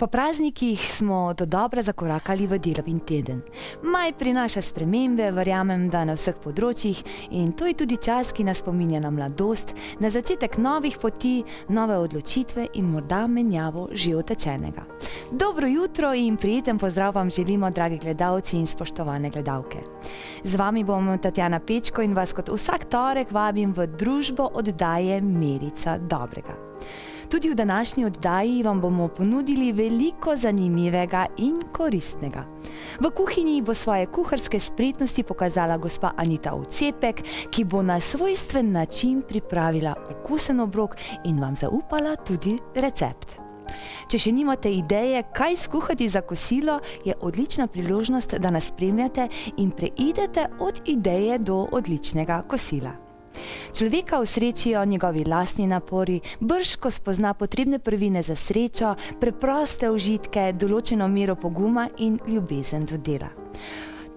Po praznikih smo dodobra zakorakali v delovni teden. Maj prinaša spremembe, verjamem, da na vseh področjih, in to je tudi čas, ki nas spominja na mladost, na začetek novih poti, nove odločitve in morda menjavo že utečenega. Dobro jutro in prijeten pozdrav vam želimo, dragi gledalci in spoštovane gledalke. Z vami bom Tatjana Pečko in vas kot vsak torek vabim v družbo oddaje Merica dobrega. Tudi v današnji oddaji vam bomo ponudili veliko zanimivega in koristnega. V kuhinji bo svoje kuharske spretnosti pokazala gospa Anita Ovcepek, ki bo na svojstven način pripravila okusen obrok in vam zaupala tudi recept. Če še nimate ideje, kaj skuhati za kosilo, je odlična priložnost, da nas spremljate in preidete od ideje do odličnega kosila. Človeka osrečijo njegovi lastni napori, brž ko spozna potrebne prvine za srečo, preproste užitke, določeno mero poguma in ljubezen do dela.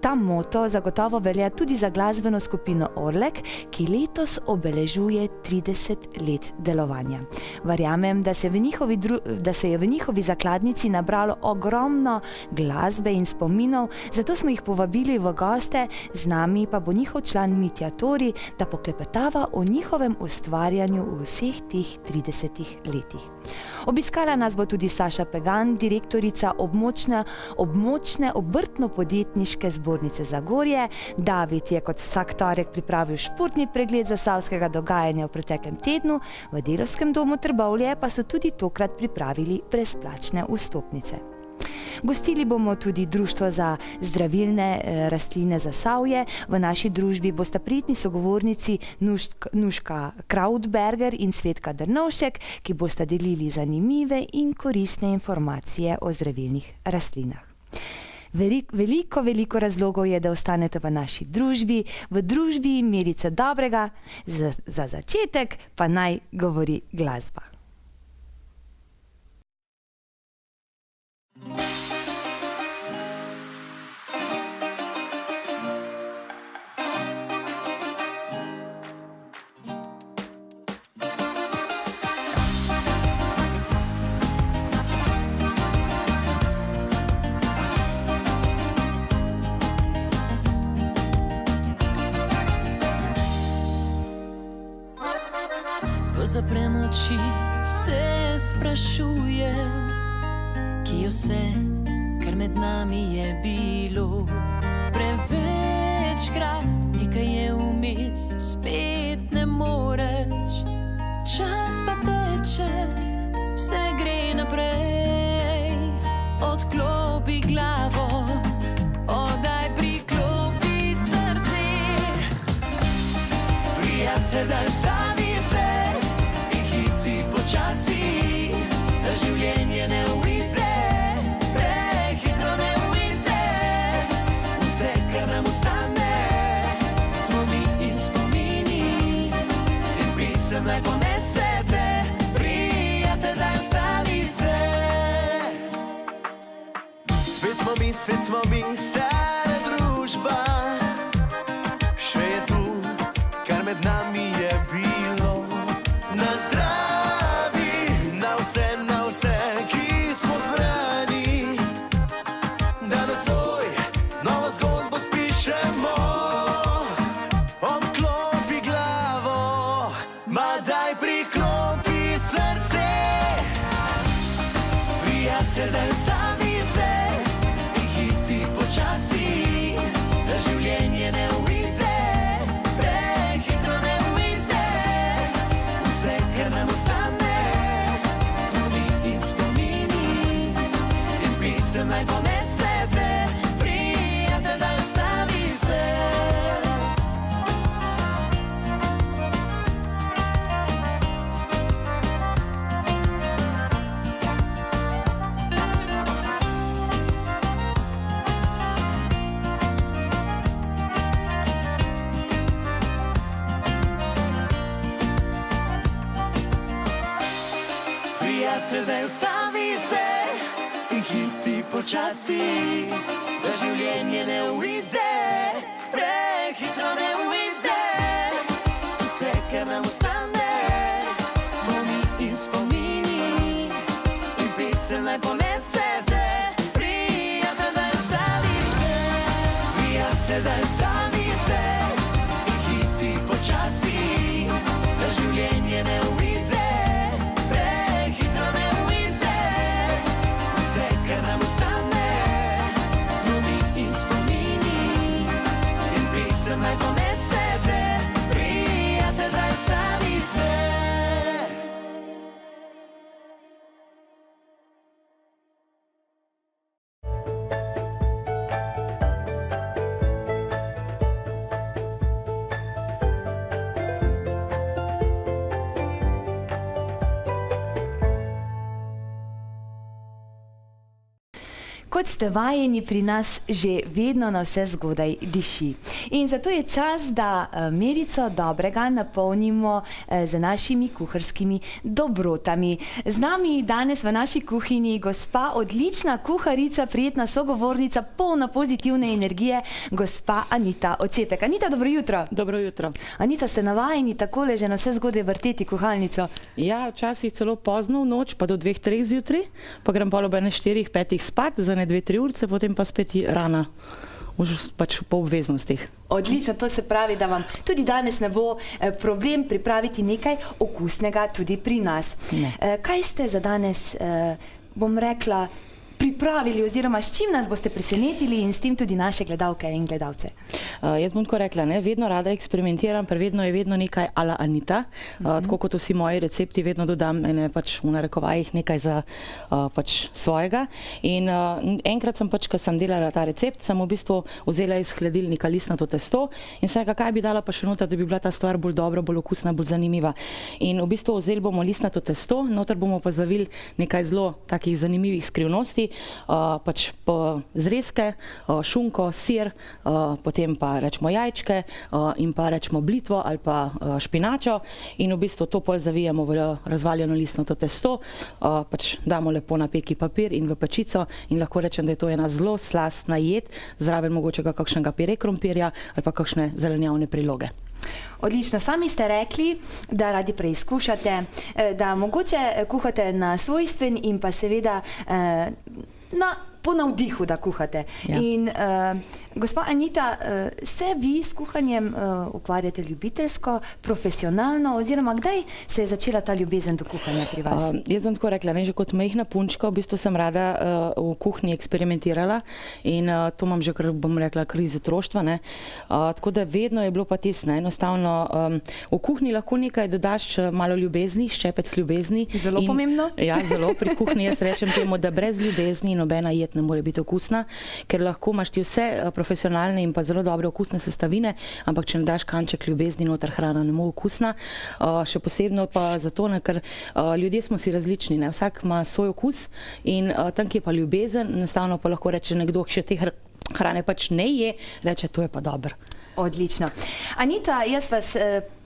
Ta moto zagotovo velja tudi za glasbeno skupino Orlek, ki letos obeležuje 30 let delovanja. Verjamem, da se je v njihovi zakladnici nabralo ogromno glasbe in spominov, zato smo jih povabili v goste, z nami pa bo njihov član Mitja Tori, da poklepetava o njihovem ustvarjanju v vseh teh 30 letih. Obiskala nas bo tudi Saša Pegan, direktorica območne obrtno-podjetniške zbornice Zagorje. David je kot vsak torek pripravil športni pregled zasavskega dogajanja v preteklem tednu, v Delavskem domu Trbovlje pa so tudi tokrat pripravili brezplačne vstopnice. Gostili bomo tudi Društvo za zdravilne rastline Zasavje. V naši družbi bosta prijetni sogovornici Nuška Krautberger in Cvetka Drnovšek, ki bosta delili zanimive in koristne informacije o zdravilnih rastlinah. Veliko razlogov je, da ostanete v naši družbi, v družbi Merice dobrega. Za začetek pa naj govori glasba. Ko zaprem oči, se sprašujem, kje je vse, kar med nami je bilo. Prevečkrat nekaj je vmes, spet ne moreš. Čas pa teče, vse gre naprej. Odklopi glavo, oddaj priklopi srce. Prijatelj, daj vstavi se in hiti počasi, da življenje ne uide, prehitro ne uide. Vse, kar nam ostane, smo mi in spomini, in pisem naj ponese te. Prijatelj, daj vstavi se. Spet smo mi, stara družba. Še je tu, kar med nami je bilo. Na zdravi, na vse, ki smo zbrani. Da nocoj novo zgodbo spišemo. Odklopi glavo, ma daj priklopi srce. Prijatelj, daj vstavi se in hiti počasi, da življenje ne uide, prehitro ne uide. Vse, kar nam ostane, smo mi in spomini, in pisem naj ponese te. Prijatelj, daj vstavi se. Prijatelj, daj vstavi se in hiti počasi, da življenje ne uide, prehitro ne uide. Vse, kar nam ostane, smo mi in spomini, in pisem naj ponese kot ste vajeni, pri nas že vedno na vse zgodaj diši. In zato je čas, da merico dobrega napolnimo z našimi kuharskimi dobrotami. Z nami danes v naši kuhinji gospa odlična kuharica, prijetna sogovornica, polna pozitivne energije, gospa Anita Ocepek. Anita, dobro jutro. Dobro jutro. Anita, ste navajeni takole že na vse zgodaj vrteti kuhalnico? Ja, včasih celo pozno v noč, pa do 2-3 zjutraj, pa grem pol ob 4-5 spat, za ne 2-3 urce, potem pa spet rana, pač po obveznostih. Odlično, to se pravi, da vam tudi danes ne bo problem pripraviti nekaj okusnega tudi pri nas. Kaj ste za danes, bom rekla, pripravili oziroma s čim nas boste presenetili in s tem tudi naše gledalke in gledalce? Jaz bom tako rekla, vedno rada eksperimentiram, vedno je vedno nekaj ala Anita, tako kot vsi moji recepti, vedno dodam pač v narekovajih nekaj za pač svojega. In enkrat sem pač, ko sem delala ta recept, sem v bistvu vzela iz hladilnika listnato testo in sem rekla, kaj bi dala pa še noter, da bi bila ta stvar bolj dobra, bolj okusna, bolj zanimiva. In v bistvu vzeli bomo listnato testo, noter bomo pa zavili nekaj zelo takih zanimivih skrivnosti, pač zrezke, šunko, sir, potem pa rečemo jajčke in pa rečemo blitvo ali pa špinačo in v bistvu to pol zavijemo v razvaljeno listnato testo, pač damo lepo na peki papir in v pečico in lahko rečem, da je to ena zelo slastna jed, zraven mogočega kakšnega pire krompirja ali pa kakšne zelenjavne priloge. Odlično, sami ste rekli, da radi preizkušate, da mogoče kuhate na svojstven in pa seveda po navdihu, da kuhate. Ja. In gospa Anita, se vi s kuhanjem ukvarjate ljubiteljsko, profesionalno oziroma kdaj se je začela ta ljubezen do kuhanja pri vas? Jaz bom tako rekla, že kot majhna punčka, v bistvu sem rada v kuhinji eksperimentirala in to imam že, bom rekla, kar iz otroštva. Tako da vedno je bilo pa tisto, enostavno v kuhinji lahko nekaj dodaš, malo ljubezni, ščepec ljubezni. Zelo pomembno. Ja, zelo pri kuhinji jaz rečem temu, da brez ljubezni nobena jed ne more biti okusna, ker lahko imaš ti vse profesionalne in pa zelo dobre okusne sestavine, ampak če ne daš kanček ljubezni noter, hrana ne bo okusna. Še posebno pa zato, ker ljudje smo si različni, vsak ima svoj okus in tam, ki je pa ljubezen, enostavno pa lahko reče nekdo, ki še te hrane pač ne je, reče, to je pa dobro. Odlično. Anita, jaz vas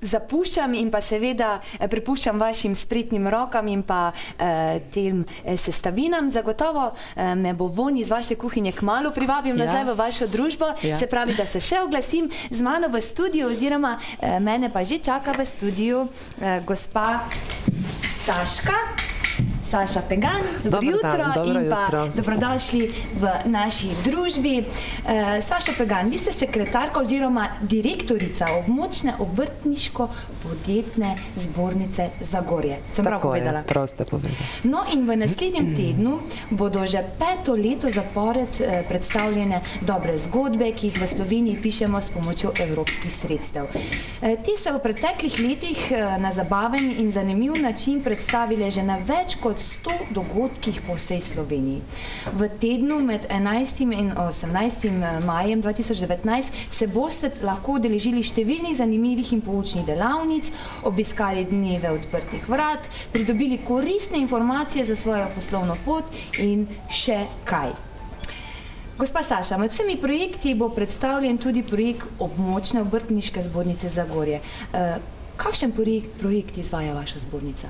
zapuščam in pa seveda prepuščam vašim spretnim rokam in pa tem sestavinam. Zagotovo me bo vonj iz vaše kuhinje kmalu privabil nazaj v vašo družbo. Se pravi, da se še oglasim z mano v studiu oziroma mene pa že čaka v studiu gospa Saša Pegan, dobro jutro in pa dobrodošli v naši družbi. Saša Pegan, vi ste sekretarka oziroma direktorica območne obrtniško-podjetne zbornice Zagorje. Sem prav povedala? Tako je, prav ste povedali. No in v naslednjem tednu bodo že 5. leto zapored predstavljene dobre zgodbe, ki jih v Sloveniji pišemo s pomočjo evropskih sredstev. Te so v preteklih letih na zabaven in zanimiv način predstavile že na več kot 100 dogodkih po vsej Sloveniji. V tednu med 11. in 18. majem 2019 se boste lahko udeležili številnih zanimivih in poučnih delavnic, obiskali dneve odprtih vrat, pridobili koristne informacije za svojo poslovno pot in še kaj. Gospa Saša, med vsemi projekti bo predstavljen tudi projekt območne obrtniške zbornice Zagorje. Kakšen projekt izvaja vaša zbornica?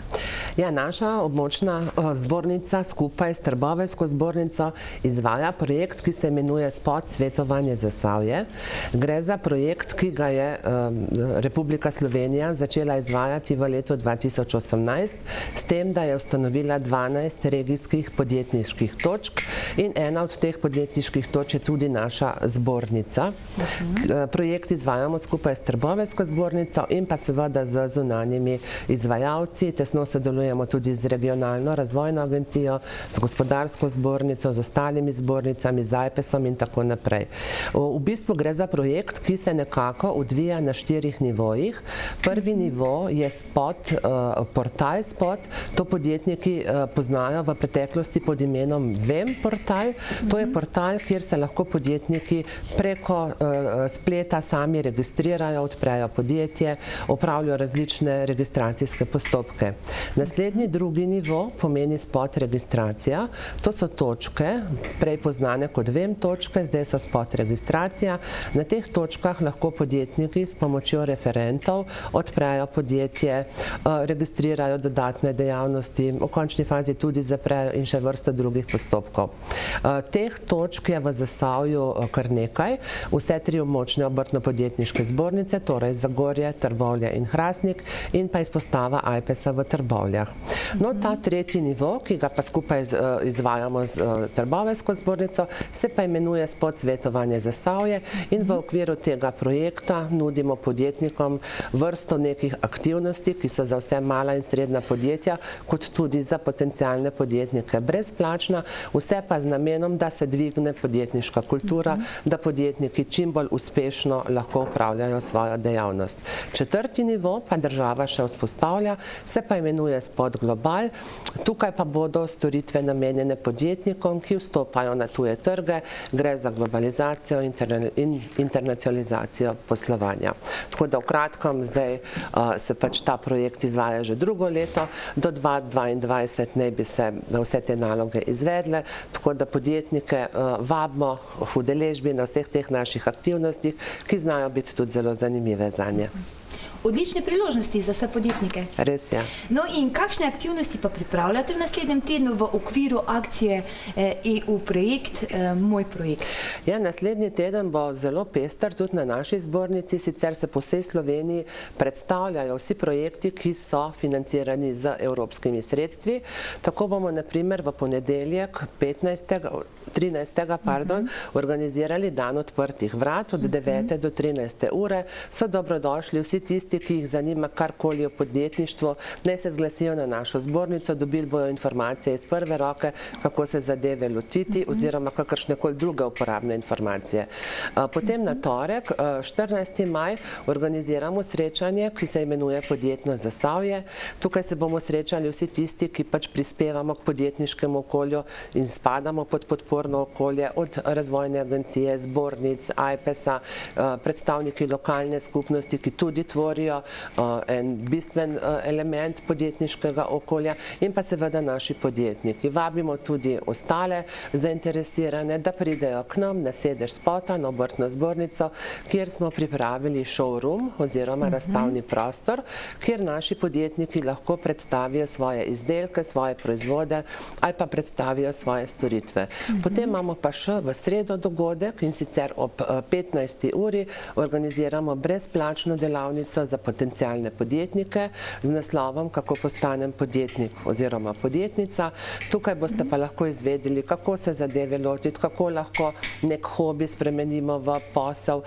Ja, naša območna zbornica skupaj s Trboveljsko zbornico izvaja projekt, ki se imenuje Spot svetovanje Zasavje. Gre za projekt, ki ga je Republika Slovenija začela izvajati v letu 2018, s tem, da je ustanovila 12 regijskih podjetniških točk in ena od teh podjetniških točk je tudi naša zbornica. Projekt izvajamo skupaj s Trboveljsko zbornico in pa seveda z zunanjimi izvajalci. Tesno sodelujemo tudi z regionalno razvojno agencijo, z gospodarsko zbornico, z ostalimi zbornicami, z AJPES-om in tako naprej. V bistvu gre za projekt, ki se nekako odvija na 4 nivojih. Prvi nivo je Spot, portal Spot. To podjetniki poznajo v preteklosti pod imenom VEM portal. To je portal, kjer se lahko podjetniki preko spleta sami registrirajo, odprejo podjetje, opravljajo predstavljajo različne registracijske postopke. Naslednji drugi nivo pomeni spot registracija. To so točke, prej poznane kot VEM točke, zdaj so spot registracija. Na teh točkah lahko podjetniki s pomočjo referentov odprejo podjetje, registrirajo dodatne dejavnosti, v končni fazi tudi zaprejo in še vrsto drugih postopkov. Teh točk je v Zasavju kar nekaj. Vse tri območne obrtno-podjetniške zbornice, torej Zagorje, Trbovlje in Hrastnik, in pa izpostava AJPES-a v Trbovljah. No, ta tretji nivo, ki ga pa skupaj izvajamo z Trboveljsko zbornico, se pa imenuje spot svetovanje Zasavje in v okviru tega projekta nudimo podjetnikom vrsto nekih aktivnosti, ki so za vse mala in srednja podjetja, kot tudi za potencialne podjetnike brezplačna, vse pa z namenom, da se dvigne podjetniška kultura, da podjetniki čim bolj uspešno lahko upravljajo svojo dejavnost. Četrti nivo pa država še vzpostavlja, se pa imenuje spot Global. Tukaj pa bodo storitve namenjene podjetnikom, ki vstopajo na tuje trge, gre za globalizacijo in internacionalizacijo poslovanja. Tako da v kratkem zdaj se pač ta projekt izvaja že drugo leto, do 2022 naj bi se vse te naloge izvedle, tako da podjetnike vabimo k udeležbi na vseh teh naših aktivnostih, ki znajo biti tudi zelo zanimive zanje. Odlične priložnosti za vse podjetnike. Res je. No in kakšne aktivnosti pa pripravljate v naslednjem tednu v okviru akcije EU projekt, Moj projekt? Ja, naslednji teden bo zelo pester tudi na naši zbornici, sicer se po vsej Sloveniji predstavljajo vsi projekti, ki so financirani z evropskimi sredstvi. Tako bomo na primer v ponedeljek 13. organizirali dan odprtih vrat od 9. do 13. ure. So dobrodošli vsi tisti, ki jih zanima karkoli o podjetništvu, naj se zglasijo na našo zbornico, dobili bojo informacije iz prve roke, kako se zadeve lotiti oziroma kakršnekoli druge uporabne informacije. Potem na torek, 14. maj, organiziramo srečanje, ki se imenuje Podjetno Zasavje. Tukaj se bomo srečali vsi tisti, ki pač prispevamo k podjetniškemu okolju in spadamo pod podporno okolje, od razvojne agencije, zbornic, AJPES-a, predstavniki lokalne skupnosti, ki tudi tvorijo en bistven element podjetniškega okolja, in pa seveda naši podjetniki. Vabimo tudi ostale zainteresirane, da pridejo k nam na sedež spota, na obrtno zbornico, kjer smo pripravili showroom oziroma razstavni prostor, kjer naši podjetniki lahko predstavijo svoje izdelke, svoje proizvode ali pa predstavijo svoje storitve. Potem imamo pa še v sredo dogodek, in sicer ob 15. uri organiziramo brezplačno delavnico za potencialne podjetnike z naslovom Kako postanem podjetnik oziroma podjetnica. Tukaj boste pa lahko izvedeli, kako se zadeve lotiti, kako lahko nek hobi spremenimo v posel,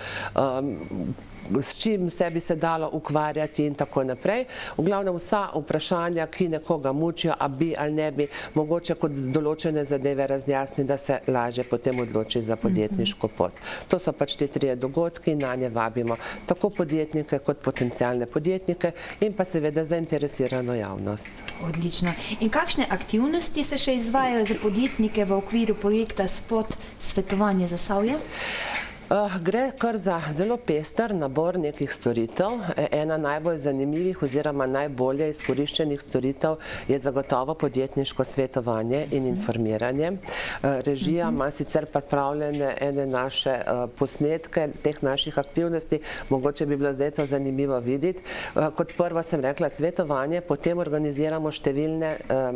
s čim se bi se dalo ukvarjati in tako naprej. V glavnem vsa vprašanja, ki nekoga mučijo, a bi ali ne bi, mogoče kot določene zadeve razjasni, da se lažje potem odloči za podjetniško pot. To so pač te trije dogodki in na nje vabimo tako podjetnike kot potencialne podjetnike in pa seveda zainteresirano javnost. Odlično. In kakšne aktivnosti se še izvajajo za podjetnike v okviru projekta Spot svetovanje Zasavje? Gre kar za zelo pester nabor nekih storitev. Ena najbolj zanimivih oziroma najbolje izkoriščenih storitev je zagotovo podjetniško svetovanje in informiranje. Režija ima sicer pripravljene ene naše posnetke teh naših aktivnosti, mogoče bi bilo zdaj to zanimivo videti. Kot prvo sem rekla svetovanje, potem organiziramo številne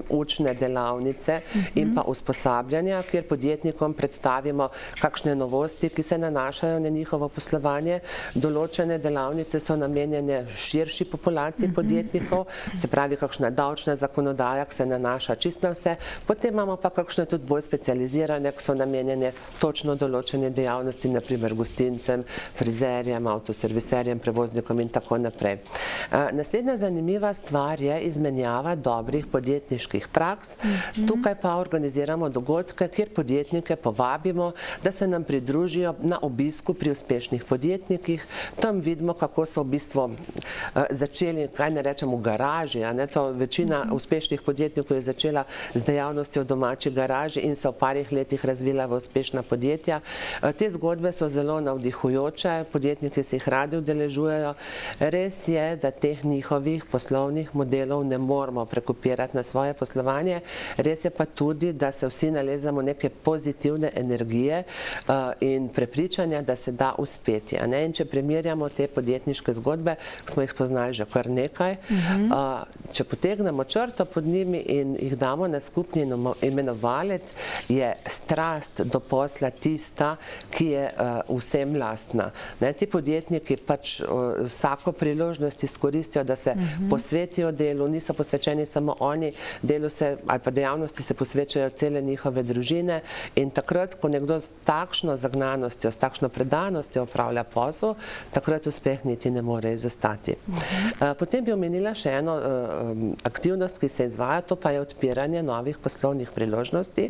učne delavnice in pa usposabljanja, kjer podjetnikom predstavimo kakšne novosti, ki se nanašajo na njihovo poslovanje. Določene delavnice so namenjene širši populaciji podjetnikov, se pravi kakšna davčna zakonodaja, ki se nanaša čisto na vse. Potem imamo pa kakšne tudi bolj specializirane, ki so namenjene točno določene dejavnosti, naprimer gostincem, frizerjem, avtoserviserjem, prevoznikom in tako naprej. Naslednja zanimiva stvar je izmenjava dobrih podjetniških praks. Tukaj pa organiziramo dogodke, kjer podjetnike povabimo, da se nam pridružijo na obisku pri uspešnih podjetnikih. Tam vidimo, kako so v bistvu začeli, kaj ne rečem, v garaži. Večina uspešnih podjetnikov je začela z dejavnostjo v domači garaži in se v parih letih razvila v uspešna podjetja. Te zgodbe so zelo navdihujoče, podjetniki se jih radi udeležujejo. Res je, da teh njihovih poslovnih modelov ne moramo prekopirati na svoje poslovanje. Res je pa tudi, da se vsi nalezamo neke pozitivne energije in prepričanja, da se da uspeti. In če primerjamo te podjetniške zgodbe, smo jih spoznali že kar nekaj, če potegnemo črto pod njimi in jih damo na skupni imenovalec, je strast do posla tista, ki je vsem lastna. Ti podjetniki pač vsako priložnost izkoristijo, da se posvetijo delu, niso posvečeni samo oni, delu se ali pa dejavnosti se posvečajo cele njihove družine in takrat, ko nekdo s takšno zagnanostjo, s takšno predanostjo opravlja posel, takrat uspeh niti ne more izostati. Potem bi omenila še eno aktivnost, ki se izvaja, to pa je odpiranje novih poslovnih priložnosti.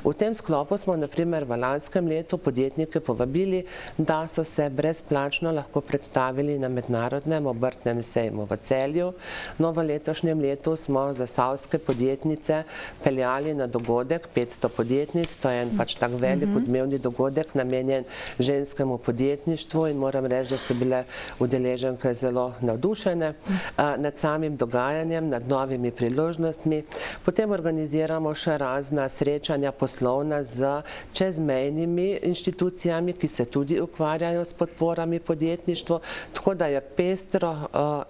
V tem sklopu smo na primer v lanskem letu podjetnike povabili, da so se brezplačno lahko predstavili na mednarodnem obrtnem sejmu v Celju. No, v letošnjem letu smo zasavske podjetnice peljali na dogodek 500 podjetnic, to je en pač tak velik odmevni dogodek namenjen ženskemu podjetništvu in moram reči, da so bile udeleženke zelo navdušene nad samim dogajanjem, nad novimi priložnostmi. Potem organiziramo še razna srečanja poslovna z čezmejnimi inštitucijami, ki se tudi ukvarjajo s podporami podjetništvu, tako da je pestro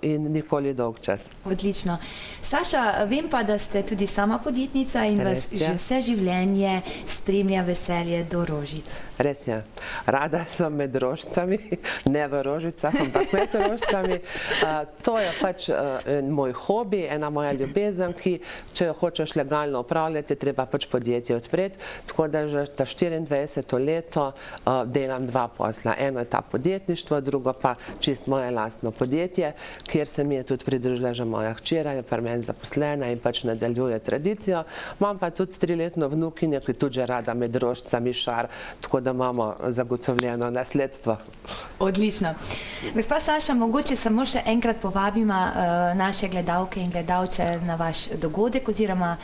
in nikoli dolg čas. Odlično. Saša, vem pa, da ste tudi sama podjetnica in vas že vse življenje spremlja veselje do rožic. Res je. Rada sem med rožicami, ne v rožicah, ampak med rožicami. To je pač moj hobi, ena moja ljubezen, ki, če jo hočeš legalno upravljati, je treba pač podjetje odpreti, tako da že ta 24. leto delam dva posla. Eno je ta podjetništvo, drugo pa čist moje lastno podjetje, kjer se mi je tudi pridružila že moja hčera, je pri meni zaposlena in pač nadaljuje tradicijo. Imam pa tudi 3-letno vnukinjo, ki tudi že rada med rožicami šar, tako da imamo zagotovljeno nasledstvo. Odlično. Gospa Saša, mogoče samo še enkrat povabimo naše gledalke in gledalce na vaš dogodek oziroma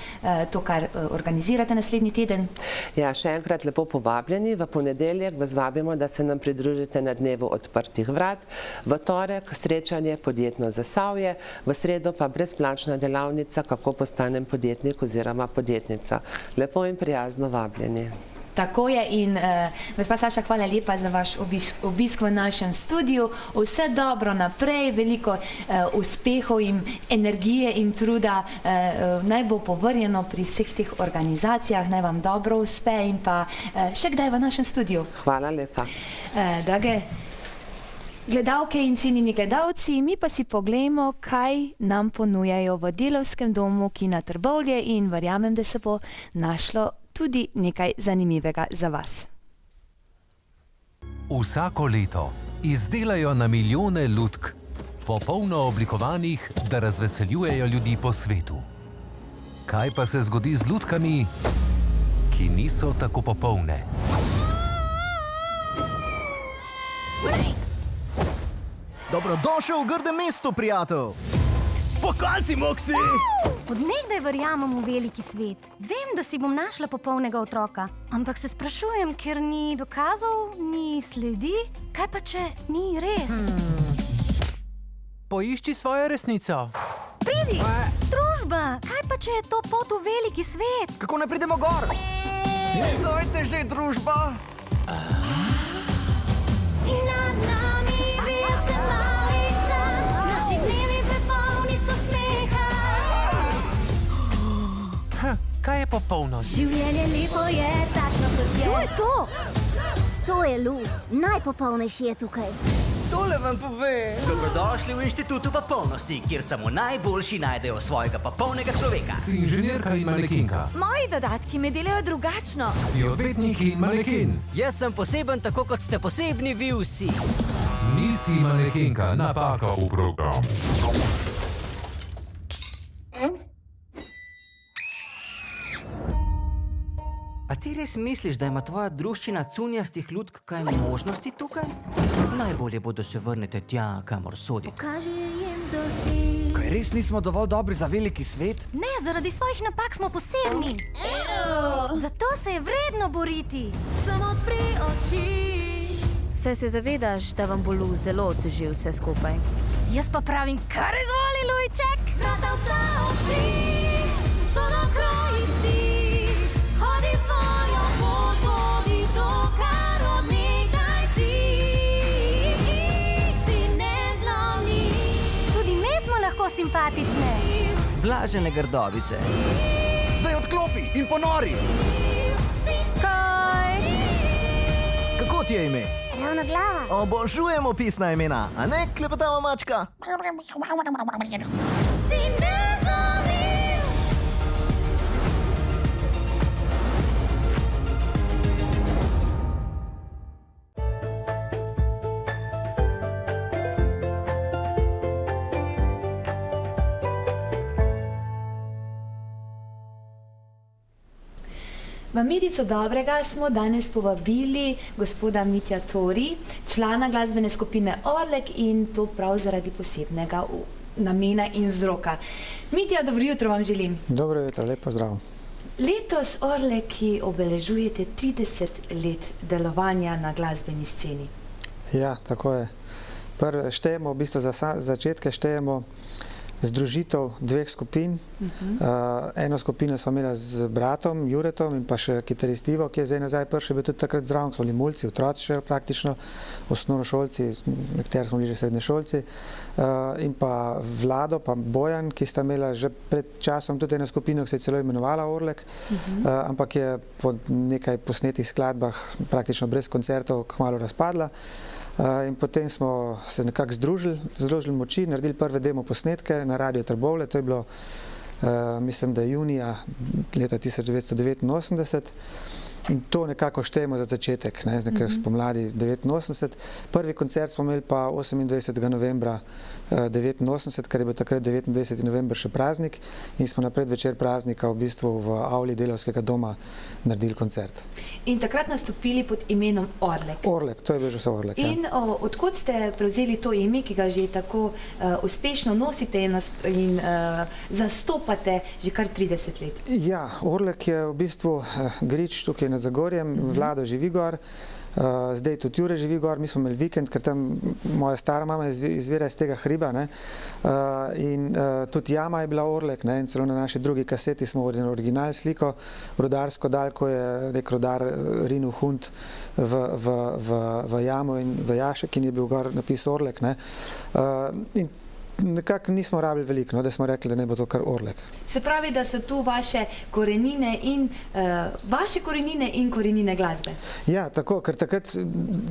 to, kar organizirate naslednji teden. Ja, še enkrat lepo povabljeni. V ponedeljek vas vabimo, da se nam pridružite na dnevu odprtih vrat. V torek srečanje Podjetno Zasavje, v sredo pa brezplačna delavnica, kako postanem podjetnik oziroma podjetnica. Lepo in prijazno vabljeni. Tako je in gospa Saša, hvala lepa za vaš obisk v našem studiu. Vse dobro naprej, veliko uspehov in energije in truda naj bo povrjeno pri vseh teh organizacijah, naj vam dobro uspe in pa še kdaj v našem studiu. Hvala lepa. Drage gledalke in cenjeni gledalci, mi pa si poglejmo, kaj nam ponujajo v Delavskem domu Kina Trbovlje in verjamem, da se bo našlo tudi nekaj zanimivega za vas. Vsako leto izdelajo na milijone lutk, popolno oblikovanih, da razveseljujejo ljudi po svetu. Kaj pa se zgodi z lutkami, ki niso tako popolne? Dobrodošel v grdem mestu, prijatelj! Pokalci, Moksi! Od nekdaj verjamem v veliki svet. Vem, da si bom našla popolnega otroka. Ampak se sprašujem, ker ni dokazov, ni sledi. Kaj pa, če ni res? Poišči svojo resnico. Pridi! Družba! Kaj pa, če je to pot v veliki svet? Kako ne pridemo gor? Dajte že, družba! In nad nami vije se malica, naši dnevi prepolni so smeha. Kaj je popolnost? Življenje lepo je, takšno kot je. To je to! To je Lu, najpopolnejši je tukaj. Tole vam pove. Dobrodošli v Inštitutu popolnosti, kjer samo najboljši najdejo svojega popolnega človeka. Si inženirka in manekenka. Moji dodatki me delajo drugačno. Si odvetnik in maneken. Jaz sem poseben, tako kot ste posebni vi vsi. Nisi manekenka, napaka v program. A ti res misliš, da ima tvoja druščina cunjastih lutk kaj možnosti tukaj? Najbolje bo, da se vrnete tja, kamor sodite. Kaži jim, da si. Kaj res nismo dovolj dobri za veliki svet? Ne, zaradi svojih napak smo posebni. Zato se je vredno boriti. Samo odpri oči. Se zavedaš, da vam bo Lu zelo otežil vse skupaj? Jaz pa pravim, kar izvoli, Lujček. Vrata vsa odpri, so na kroji si. Hodi svojo pot, bodi to, kar od nekdaj si. Si nezlomljiv. Tudi mi smo lahko simpatične. Vlažene grdovice. Zdaj odklopi in ponori! Kaj? Kako ti je ime? Ravno glava. Obožujem opisna imena, a ne klepetava mačka? Si nezlomljiv. V Mirico dobrega smo danes povabili gospoda Mitja Tori, člana glasbene skupine Orlek, in to prav zaradi posebnega namena in vzroka. Mitja, dobro jutro vam želim. Dobro jutro, lep pozdrav. Letos Orleki obeležujete 30 let delovanja na glasbeni sceni. Ja, tako je. Štejemo, v bistvu za začetke štejemo združitev dveh skupin. Eno skupino smo imeli z bratom Juretom in pa še kitarist Ivo, ki je zdaj nazaj prišel, bil tudi takrat zraven, smo bili mulci, otroci še praktično, osnovnošolci, nekateri smo bili že srednješolci, in pa Vlado, pa Bojan, ki sta imela že pred časom tudi eno skupino, ki se je celo imenovala Orlek, ampak je po nekaj posnetih skladbah praktično brez koncertov kmalu razpadla. In potem smo se nekako združili moči, naredili prve demo posnetke na Radiu Trbovlje, to je bilo, mislim, da junija leta 1989, in to nekako štejemo za začetek, nekako spomladi 1989. Prvi koncert smo imeli pa 28. novembra 1989, ker je bil takrat 29. november še praznik, in smo na predvečer praznika v bistvu v avli Delavskega doma naredili koncert. In takrat nastopili pod imenom Orlek. Orlek, to je bil že vse Orlek. In odkot ste prevzeli to ime, ki ga že tako uspešno nosite in zastopate že kar 30 let? Ja, Orlek je v bistvu grič tukaj nad Zagorjem, Vlado živi gor, zdaj tudi Jure živi gor, mi smo imeli vikend, ker tam moja stara mama izvira iz tega hriba, in tudi jama je bila Orlek, in celo na naši drugi kaseti smo original sliko, rudarsko dalko je nek rudar rinil hunt v jamo in v jašek, in je bil gor napis Orlek, in nekako nismo rabili veliko, da smo rekli, da ne bo to kar Orlek. Se pravi, da so tu vaše korenine in korenine glasbe? Ja, tako, ker takrat,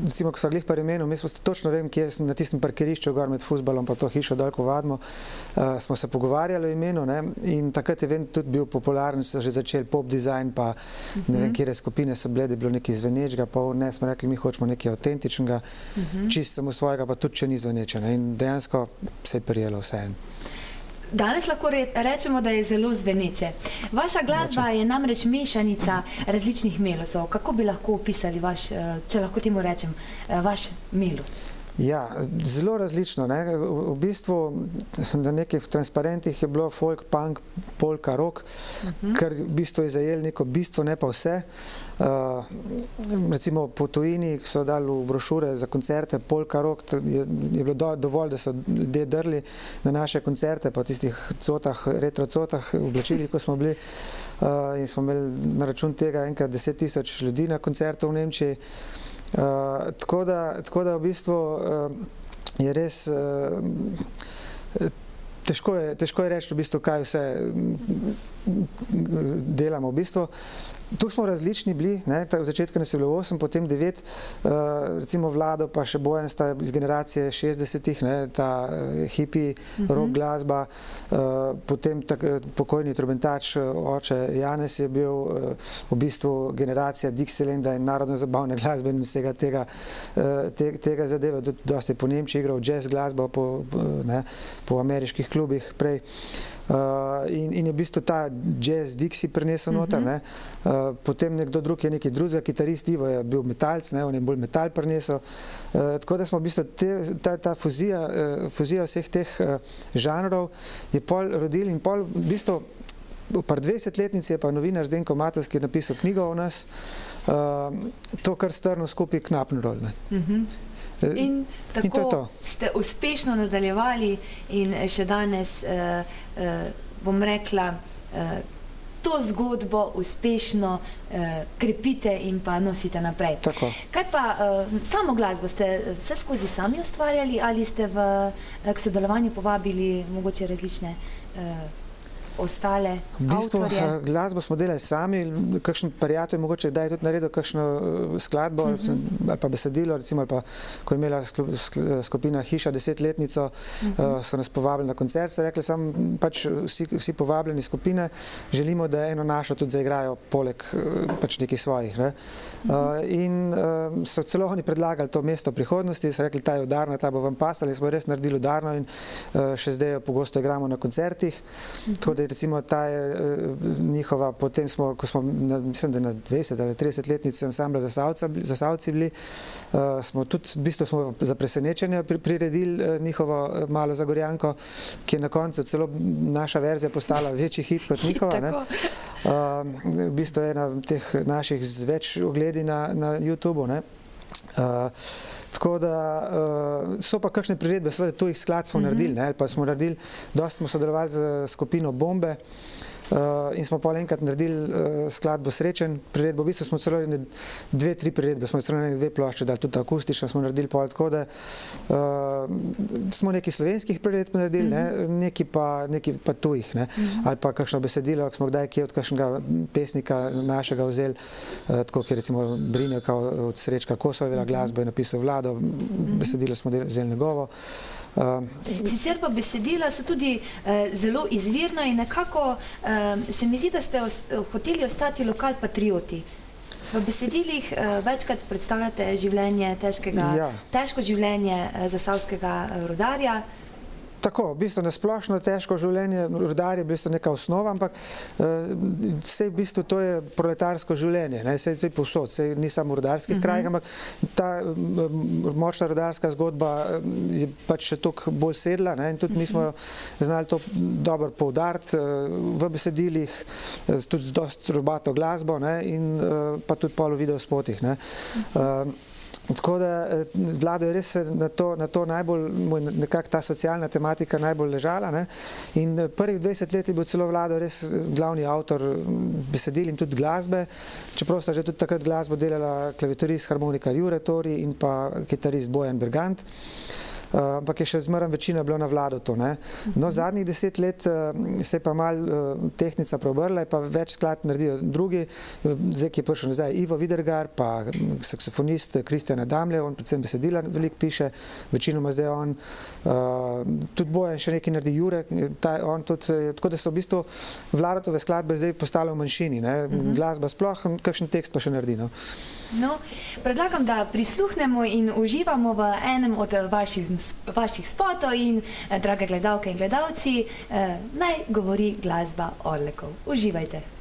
recimo, ko so glih par imenov, mi smo točno vem, kje na tistem parkirišču gor med fuzbalom pa to hišo dol, ko vadimo, smo se pogovarjali o imenu, in takrat je vem tudi bil popularen, so že začeli pop dizajn, pa ne vem, kjere skupine so bile, da je bilo nekaj zvenečega, pa ne, smo rekli, mi hočemo nekaj avtentičnega, čist samo svojega, pa tudi če ni zveneče, in dejansko se je prijelo vse en. Danes lahko rečemo, da je zelo zveneče. Vaša glasba je namreč mešanica različnih melosov. Kako bi lahko opisali vaš, če lahko temu rečem, vaš melos? Ja, zelo različno. V bistvu na nekih transparentih je bilo folk, punk, polka, rock, kar v bistvu je zajel neko bistvo, ne pa vse. Recimo po tujini, ki so dali v brošure za koncerte, polka, rock, je bilo dovolj, da so ljudje drli na naše koncerte, pa v tistih cotah, retro cotah, oblačilih, ko smo bili, in smo imeli na račun tega enkrat 10.000 ljudi na koncertu v Nemčiji. Tako da v bistvu je res težko je reči v bistvu, kaj vse delamo v bistvu. Tu smo različni bili, v začetku nas je bilo 8, potem 9, recimo Vlado pa še Bojan sta iz generacije 60-ih, ta hipi, rock glasba, potem pokojni trobentač, oče Janez je bil v bistvu generacija Dixieland in narodno-zabavne glasbe in vsega tega zadeva, tudi dosti po Nemčiji igral jazz glasbo po ameriških klubih prej. In je v bistvu ta jazz Dixie prinesel noter. Ne. Potem nekdo drug je neki drugega, kitarist Ivo je bil metalc, ne, on je bolj metal prinesel. Tako da smo v bistvu ta fuzija vseh teh žanrov je pol rodil in pol v bistvu pri 20-letnici je pa novinar Zdenko Matovski napisal knjigo o nas, to kar strnil skupaj Knappenroll. In tako to je to. ste uspešno nadaljevali in še danes, bom rekla, to zgodbo uspešno krepite in pa nosite naprej. Tako. Kaj pa samo glasbo ste vse skozi sami ustvarjali ali ste k sodelovanju povabili mogoče različne ostale V bistvu avtorje? glasbo smo delali sami, kakšen prijatelj mogoče kdaj tudi naredil kakšno skladbo ali pa besedilo, recimo ali pa ko je imela skupina Hiša 10-letnico, so nas povabili na koncert, so rekli pač vsi povabljeni skupine, želimo, da eno našo tudi zaigrajo poleg pač nekih svojih. Ne? In so celo oni predlagali to mesto prihodnosti, so rekli, ta je udarna, ta bo vam pasala, smo res naredili udarno in še zdaj jo pogosto igramo na koncertih. Tako da recimo ta je njihova, potem smo, ko smo, mislim, da na 20 ali 30-letnici ansambla Zasavci bili, smo tudi, v bistvu smo za presenečenje priredili njihovo malo Zagorjanko, ki je na koncu celo naša verzija postala večji hit kot njihova. Ne? V bistvu je ena teh naših z več ogledi na YouTubeu. Ne? Tako da so pa kakšne priredbe, seveda tujih skladb smo naredili, ali pa smo naredili, dosti smo sodelovali z skupino Bombe in smo pol enkrat naredili skladbo Srečen priredbo, v bistvu smo celo 2-3 priredbe, smo celo 2 plošče dali, tudi akustično smo naredili pol, tako da smo nekaj slovenskih priredb naredili, nekaj pa tujih, ali pa kakšno besedilo, ko smo kdaj kje od kakšnega pesnika našega vzeli, tako kot je recimo Brinjaka od Srečka Kosovela, glasbo je napisal Vlado, besedilo smo vzeli njegovo. Sicer pa besedila so tudi zelo izvirna in nekako se mi zdi, da ste hoteli ostati lokal patrioti. V besedilih večkrat predstavljate življenje težko življenje zasavskega rudarja. Tako, v bistvu nasplošno težko življenje rudarja je v bistvu neka osnova, ampak sej v bistvu to je proletarsko življenje, sej povsod, sej ni samo v rudarskih krajih, ampak ta močna rudarska zgodba je pač še toliko bolj sedla in tudi mi smo znali to dobro poudariti v besedilih, tudi z dosti robato glasbo in pa tudi pol v videospotih. Tako da Vlado je res na to najbolj, nekako ta socialna tematika najbolj ležala in prvih 20 let je bil celo Vlado res glavni avtor besedil in tudi glasbe, čeprav sta že tudi takrat glasbo delala klaviaturist, harmonikar Jure Tori in pa kitarist Bojan Bergant. Ampak je še zmeraj večina bila na Vlado to. No, zadnjih 10 let se je pa malo tehnica preobrla, je pa več skladb naredijo drugi, zdaj ki je prišel nazaj Ivo Vidergar, pa saksofonist Kristjan Adamle, on predvsem besedila veliko piše, večinoma zdaj on, tudi Bojan še nekaj naredi Jure, on tudi, tako da so v bistvu Vladotove skladbe zdaj postale v manjšini, glasba sploh, kakšen tekst pa še naredi. No, predlagam, da prisluhnemo in uživamo v enem od vaših spotov in, drage gledalke in gledalci, naj govori glasba Orlekov. Uživajte.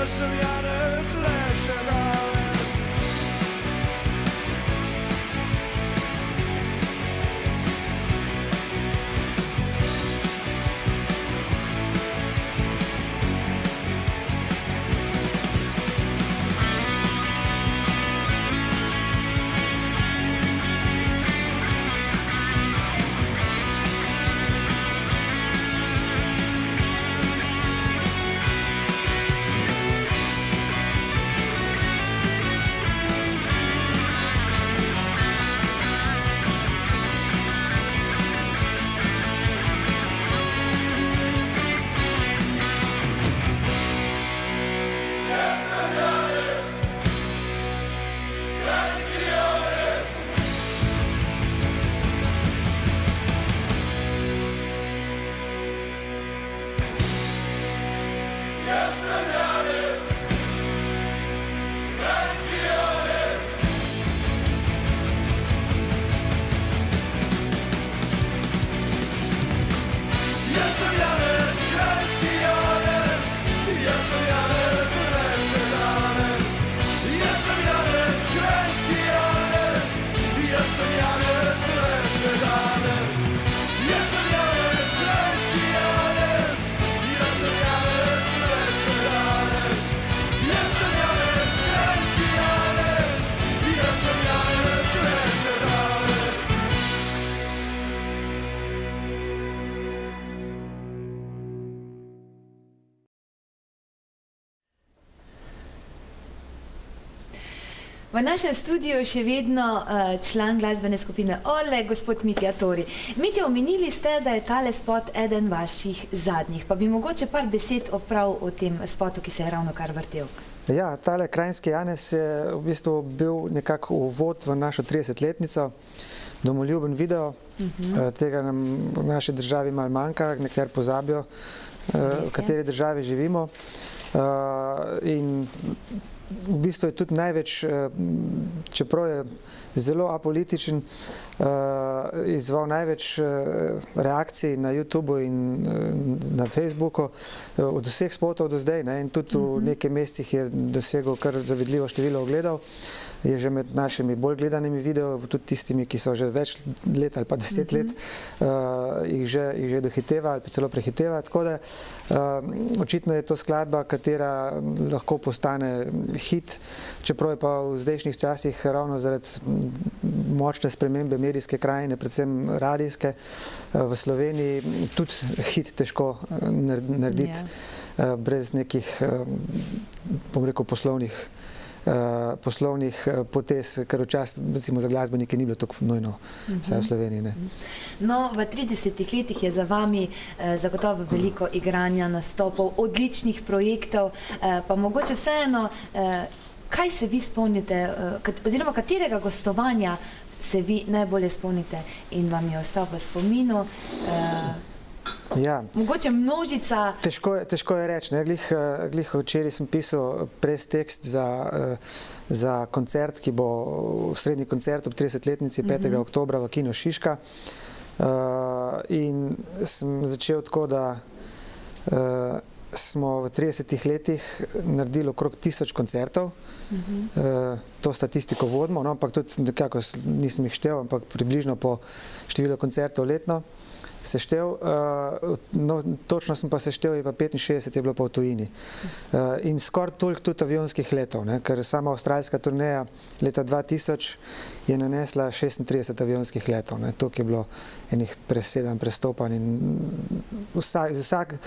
Jaz sem Janez, le še danes. V našem studiu je še vedno član glasbene skupine Orle, gospod Mitja Tori. Mitja, omenili ste, da je tale spot eden vaših zadnjih, pa bi mogoče par besed opravil o tem spotu, ki se je ravno kar vrtel. Ja, tale Krajinski Janez je v bistvu bil nekako uvod v našo 30-letnico, domoljuben video, tega nam v naši državi malo manjka, nekateri pozabijo, v kateri državi živimo. In v bistvu je tudi največ, čeprav je zelo apolitičen, izzval največ reakcij na YouTubeu in na Facebooku od vseh spotov do zdaj, in tudi v nekaj mesecih je dosegel kar zavidljivo število ogledov. Je že med našimi bolj gledanimi video, tudi tistimi, ki so že več let ali pa 10 let, jih že dohiteva ali pa celo prehiteva. Tako da očitno je to skladba, katera lahko postane hit, čeprav je pa v zdajšnjih časih ravno zaradi močne spremembe medijske krajine, predvsem radijske, v Sloveniji tudi hit težko narediti brez nekih, bom rekel, poslovnih potez, ker včasih recimo za glasbenike ni bilo tako nujno, vsaj v Sloveniji. No, v 30 letih je za vami zagotovo veliko igranja, nastopov, odličnih projektov, pa mogoče vseeno, kaj se vi spomnite, oziroma katerega gostovanja se vi najbolje spomnite in vam je ostal v spominu? Mogoče množica... Težko je reči. Glih včeraj sem pisal pres tekst za koncert, ki bo srednji koncert ob 30-letnici 5. oktobra v Kino Šiška. In sem začel tako, da smo v 30 letih naredili okrog 1000 koncertov. To statistiko vodimo, ampak tudi nekako nisem jih štel, ampak približno po število koncertov letno seštel. Točno sem pa seštel, je pa 65 je bilo pa v tujini. In skoraj toliko tudi avionskih letov, ker sama avstralska turneja leta 2000 je nanesla 36 avionskih letov. Toliko je bilo enih presedanj, prestopanj in iz vsak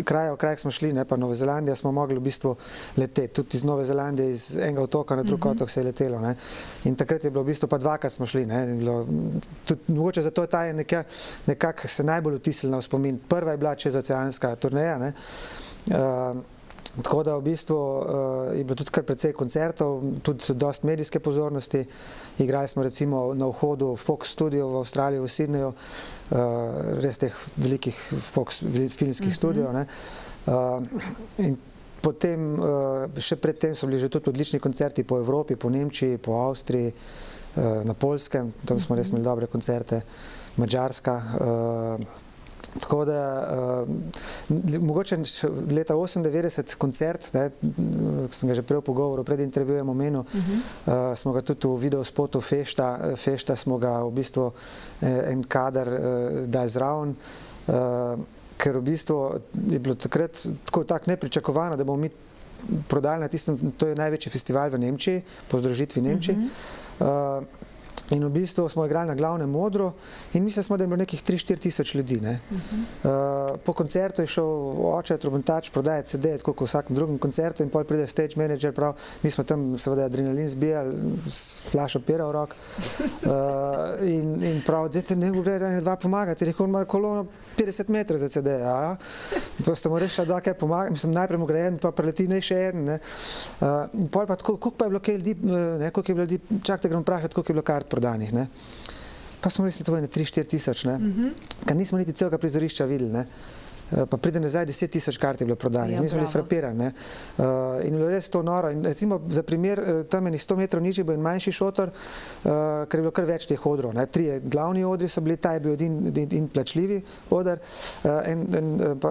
kraj, v kraj smo šli, pa Nova Zelandija smo mogli v bistvu leteti. Tudi iz Nove Zelandije, iz enega otoka na drug otok se je letelo. In takrat je bilo v bistvu pa dvakrat smo šli. Mogoče zato je ta nekako se najbolj vtisnila v spomin. Prva je bila čezoceanska turneja, tako da v bistvu je bilo tudi kar precej koncertov, tudi dosti medijske pozornosti. Igrali smo recimo na vhodu Fox Studio v Avstraliji, v Sydneyju, res teh velikih Fox filmskih studijev. In potem, še predtem so bili že tudi odlični koncerti po Evropi, po Nemčiji, po Avstriji, na Poljskem, tam smo res imeli dobre koncerte, Madžarska, Tako da, mogoče leta 98 koncert, ne, sem ga že prej v pogovoru pred intervjujem omenil, smo ga tudi v videospotu Fešta smo ga v bistvu en kader dali zraven, ker v bistvu je bilo takrat tako nepričakovano, da bomo mi prodali na tistem, to je največji festival v Nemčiji, po združitvi Nemčiji. In v bistvu smo igrali na glavnem odru in mislili smo, da je bilo nekih 3-4 tisoč ljudi. Ne. Po koncertu je šel oče, trobentač, prodajati CD, tako kot v vsakem drugem koncertu in pol pride stage manager, prav, mi smo tam seveda adrenalin zbijali, s flašo pira v rok in prav, dajte ne gre, da dva pomagati, rekel, ima kolono 50 metrov za CD, ja. Pa ste mu rešili, da kaj pomaga, mislim, najprej mu gre en, pa preleti ne še en, ne. In pol pa tako, koliko pa je bilo kaj ljudi, ne, koliko je bilo ljudi, čakajte, gremo vprašati, koliko je bilo kart prodanih, ne. Pa smo resni to 3-4 tisoč, ne. Ker nismo niti celega prizorišča videli, ne. Pa pride nazaj 10 tisoč kart je bilo prodanih, mi smo bili frapirani, ne. In je bilo res to noro. In recimo za primer, tam enih 100 metrov nižje bo en manjši šotor, ker je bilo kar več teh odrov, ne. 3 glavni odri so bili, ta je bil edin plačljivi oder,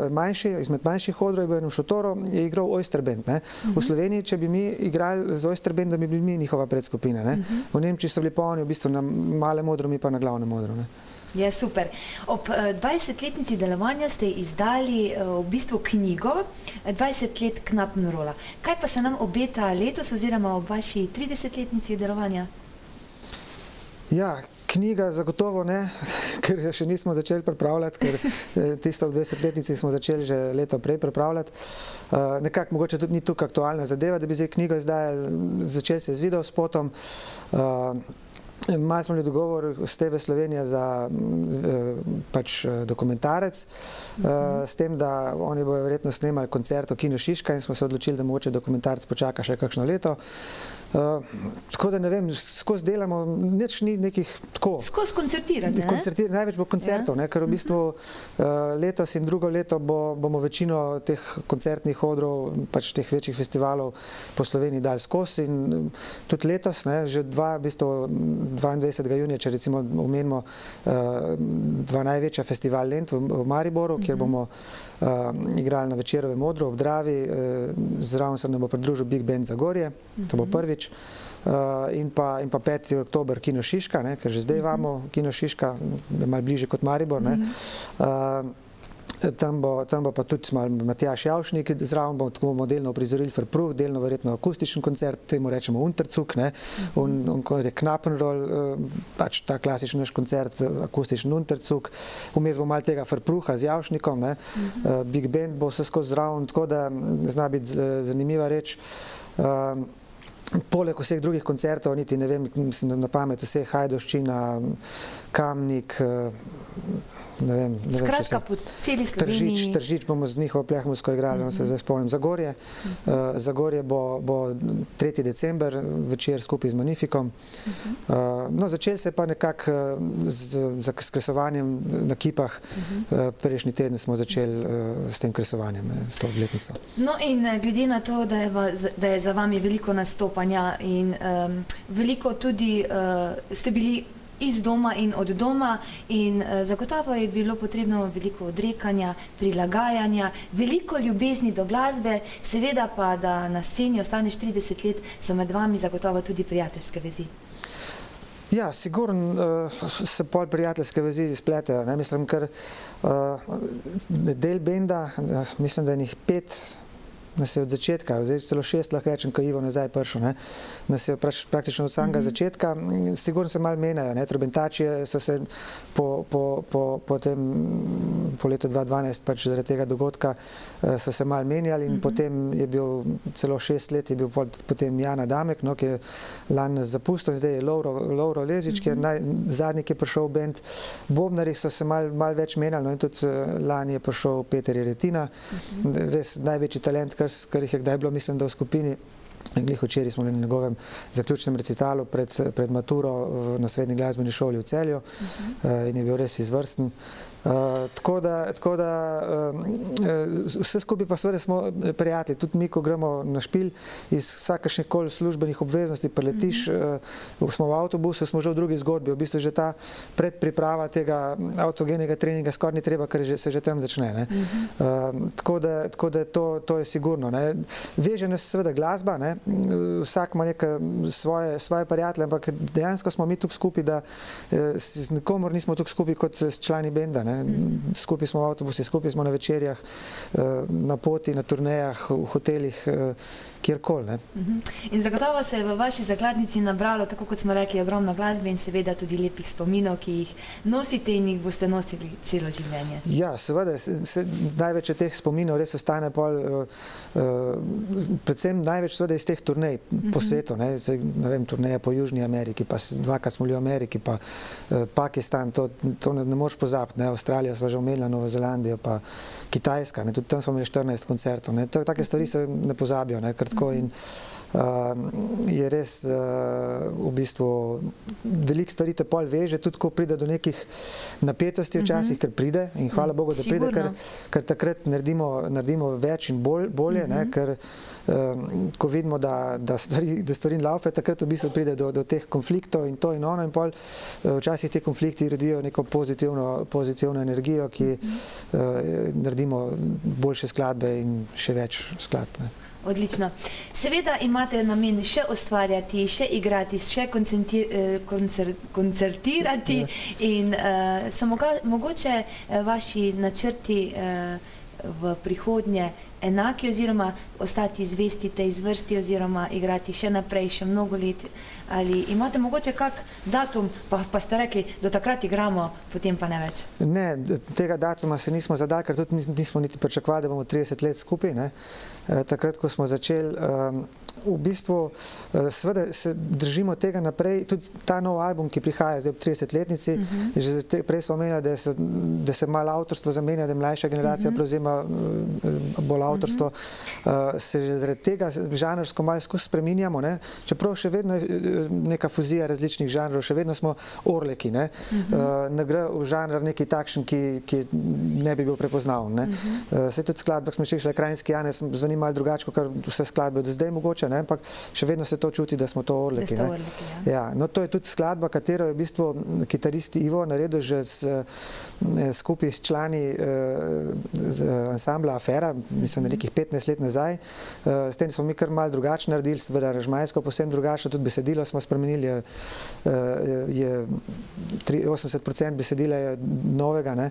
manjši, izmed manjših odrov je bil enem šotoru, je igral Oyster Band, ne. V Sloveniji, če bi mi igrali z Oyster Bandom, bi bili mi njihova predskupina, ne. V Nemčiji so bili pa oni v bistvu na malem odru, mi pa na glavnem odru, ne. Je super. Ob 20-letnici delovanja ste izdali v bistvu knjigo 20 let Knappenrolla. Kaj pa se nam obeta letos oziroma ob vaši 30-letnici delovanja? Ja, knjiga zagotovo ne, ker jo še nismo začeli pripravljati, ker tisto ob 20-letnici smo začeli že leto prej pripravljati. Nekako mogoče tudi ni tukaj aktualna zadeva, da bi zdaj knjigo izdajali, začeli se z videospotom. Malo smo imeli dogovor s TV Slovenija za pač dokumentarec, s tem, da oni bojo verjetno snemali koncert v Kinu Šiška in smo se odločili, da mogoče dokumentarec počaka še kakšno leto. Tako da ne vem, skozi delamo, nič ni nekih tako. Skozi koncertirate, ne? Največ bo koncertov, ne, ker v bistvu letos in drugo leto bomo večino teh koncertnih odrov, pač teh večjih festivalov po Sloveniji dali skozi in tudi letos, ne, že v bistvu 22. junija, če recimo omenimo dva največja festival Lent v Mariboru, kjer bomo igrali na Večerovem odru ob Dravi, zraven se nam bo pridružil Big Band Zagorje, to bo prvič, in pa 5. oktober Kino Šiška, ne, ker že zdaj imamo Kino Šiška, malo bližje kot Maribor, ne. Tam bo pa tudi Matjaž Javšnik, zraven bomo delno uprizorili Frpruh, delno verjetno akustičen koncert, temu rečemo Unterzug, ne, on je Knappenroll, pač ta klasični naš koncert, akustičen Unterzug, vmes bo malo tega Frpruha z Javšnikom, ne, Big Band bo vse skozi zraven, tako da zna biti zanimiva reč. Poleg vseh drugih koncertov, niti ne vem, mislim na pamet, vseh Hajdoščina, Kamnik, ne vem še vse. Skratka, po celi Sloveniji. Tržič bomo z njihovo plehmovsko igrali, se zdaj spomnim, Zagorje. Zagorje bo 3. december, večer skupaj z Magnifikom. No, začeli se pa nekako z kresovanjem na kipah. Prejšnji teden smo začeli s tem kresovanjem, s to obletnico. No in glede na to, da je za vami veliko nastopanja in veliko tudi ste bili iz doma in od doma in zagotovo je bilo potrebno veliko odrekanja, prilagajanja, veliko ljubezni do glasbe, seveda pa, da na sceni ostaneš 30 let, so med vami zagotovo tudi prijateljske vezi. Ja, sigurno se pol prijateljske vezi spletejo, ne, mislim, ker del benda, mislim, da je njih 5, nas je od začetka, zdaj celo 6 lahko rečem, ko je Ivo nazaj prišel, ne, nas je praktično od samega začetka, sigurno se malo menjajo, ne, trobentači so se po letu 2012, pač zaradi tega dogodka, so se malo menjali in potem je bil celo 6 let, je bil potem Jan Adamek, no, ki je lani nas zapustil, zdaj je Lovro Lezič, ki je zadnji, ki je prišel v bend, bobnari so se malo več menjali, no, in tudi lani je prišel Peter Jeretina, res največji talent, kar jih je kdaj bilo, mislim, da v skupini. Glih včeraj smo bili na njegovem zaključnem recitalu pred maturo na srednji glasbeni šoli v Celju in je bil res izvrsten. Tako da vse skupaj pa seveda smo prijatelji. Tudi mi, ko gremo na špil iz vsakršnih koli službenih obveznosti, preletiš, smo v avtobusu, smo že v drugi zgodbi. V bistvu že ta predpriprava tega avtogenega treninga skoraj ni treba, ker se že tam začne. Ne? Tako da to je sigurno. Ne? Veže nas seveda glasba, ne? Vsak ima neke svoje prijatelje, ampak dejansko smo mi tukaj skupaj, da z nikomor nismo tukaj skupaj kot s člani benda. Ne? Skupaj smo v avtobusi, skupaj smo na večerjah, na poti, na turnejah, v hotelih, kjerkoli. Ne? In zagotovo se je v vaši zakladnici nabralo, tako kot smo rekli, ogromno glasbe in seveda tudi lepih spominov, ki jih nosite in jih boste nosili celo življenje. Ja, seveda, največ od teh spominov res ostane predvsem največ seveda iz teh turnej po svetu. Ne vem, turneja po Južni Ameriki, pa dvakrat smo bili v Ameriki, pa Pakistan, to ne moreš pozabiti. Avstralija sva že omenila, Novo Zelandijo, pa Kitajska, tudi tam smo imeli 14 koncertov. Take stvari se ne pozabijo, kar tako in je res v bistvu veliko stvari te pol veže, tudi ko pride do nekih napetosti včasih, ker pride in hvala Bogu, da pride, ker takrat naredimo več in bolje, ker ko vidimo, da stvari laufe, takrat v bistvu pride do teh konfliktov in to in ono in pol včasih te konflikti rodijo neko pozitivno energijo, ki naredimo boljše skladbe in še več skladb. Odlično. Seveda imate namen še ustvarjati, še igrati, še koncertirati in so mogoče vaši načrti v prihodnje enaki oziroma ostati zvesti tej zvrsti oziroma igrati še naprej, še mnogo let? Ali imate mogoče kak datum, pa ste rekli, do takrat igramo, potem pa ne več? Ne, tega datuma se nismo zadali, ker tudi nismo niti pričakovali, da bomo 30 let skupaj. Takrat, ko smo začeli, v bistvu seveda se držimo tega naprej. Tudi ta nov album, ki prihaja zdaj ob 30-letnici, že prej smo omenili, da se malo avtorstvo zamenja, da mlajša generacija prevzema bolj avtorstvo. Se že zaradi tega žanrsko malo skozi spreminjamo, čeprav še vedno je neka fuzija različnih žanrov, še vedno smo Orleki, ne gre v žanr neki takšen, ki ne bi bil prepoznaven. Se tudi skladbah smo šli Krajinski Janez, zveni malo drugače, kot vse skladbe do zdaj mogoče, ampak še vedno se to čuti, da smo to Orleki. Ja, no to je tudi skladba, katero je v bistvu kitarist Ivo naredil že skupaj s člani ansambla Afera, mislim, nekih 15 let nazaj. S tem smo mi kar malo drugače naredili, seveda aranžmajsko posebno drugače, tudi besedilo smo spremenili, je 80% besedila je novega,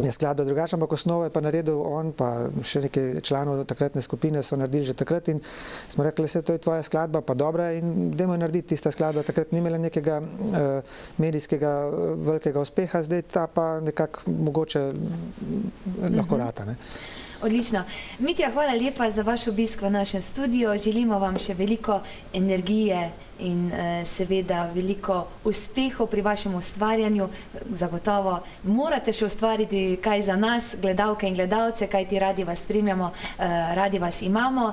je skladba drugačna, ampak osnovo je pa naredil on, pa še nekaj članov takratne skupine so naredili že takrat in smo rekli, vse to je tvoja skladba, pa dobra in dajmo narediti tista skladba. Takrat ni imela nekega medijskega velikega uspeha, zdaj ta pa nekako mogoče lahko rata. Odlično. Mitja, hvala lepa za vaš obisk v našem studiu. Želimo vam še veliko energije in seveda veliko uspehov pri vašem ustvarjanju. Zagotovo morate še ustvariti kaj za nas, gledalke in gledalce, kajti radi vas spremljamo, radi vas imamo.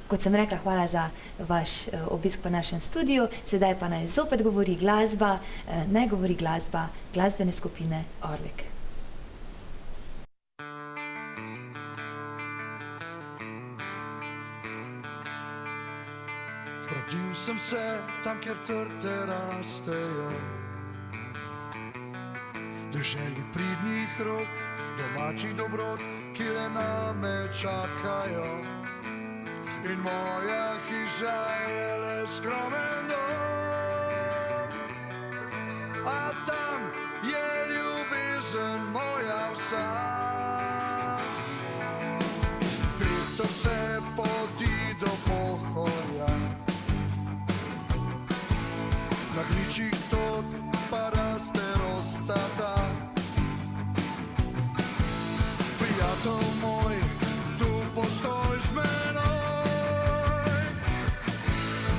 Kot sem rekla, hvala za vaš obisk v našem studiu. Sedaj pa naj zopet govori glasba, naj govori glasba glasbene skupine Orlek. Rodil sem se tam, kjer trte rastejo, deželi pridnih rok, domačih dobrot, ki le name čakajo. In moja hiša je le skromen dom, a tam je ljubezen moja vsa. Veter se poti do pohoja, na gričih tod pa raste rozcata. Prijatelj moj, tu postoj z menoj,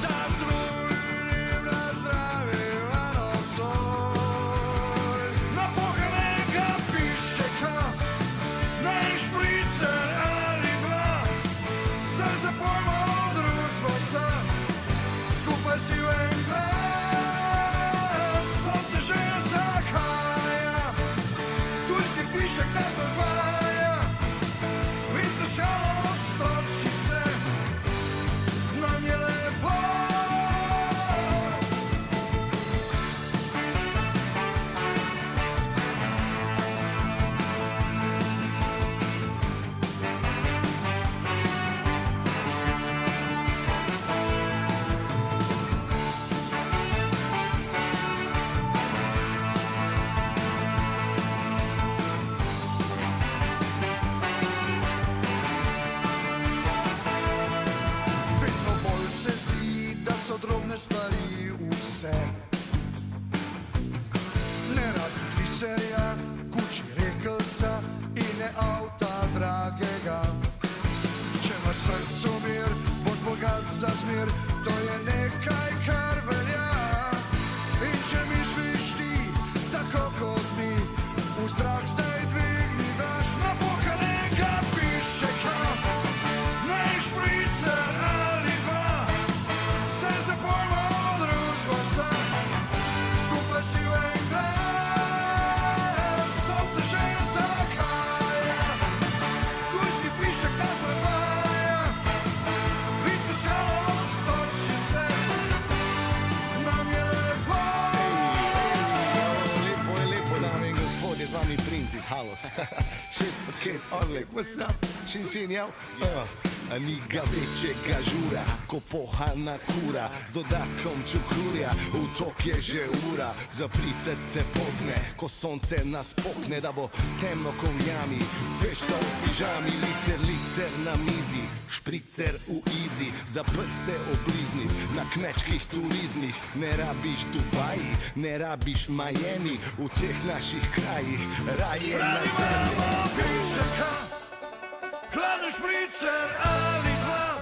da zvolim na zdravima nocoj. Na pohranega piščeka, na špricer ali dva, zdaj zapojmo družbo sem, skupaj si v en glas. mir, to je nekaj, kar velja. In če misliš ti, tako kot mi, v zrak zdaj dvigni daš napuhanega piščeka, ne špricer ali dva, zdaj zapojmo družbo sa, skupaj si v en glas, sonce že zahaja, tujski pišček nas razvaja, vice žalost toči se, nam je lepo. Lepo, dame in gospodje, z vami princ iz Halos. 6 paket, Orlek, what's up? Čin, jav? Ni ga večjega žura, ko pohana kura, z dodatkom čukurja, v tok je že ura, zaprite te pogne, ko sonce nas pokne, da bo temno ko v jami, fešta v pižami, liter na mizi, špricer v izi, za prste oblizni, na kmečkih turizmih, ne rabiš Dubaji, ne rabiš Miami, v teh naših krajih, raje na zemlji. Hladno špricer ali dva,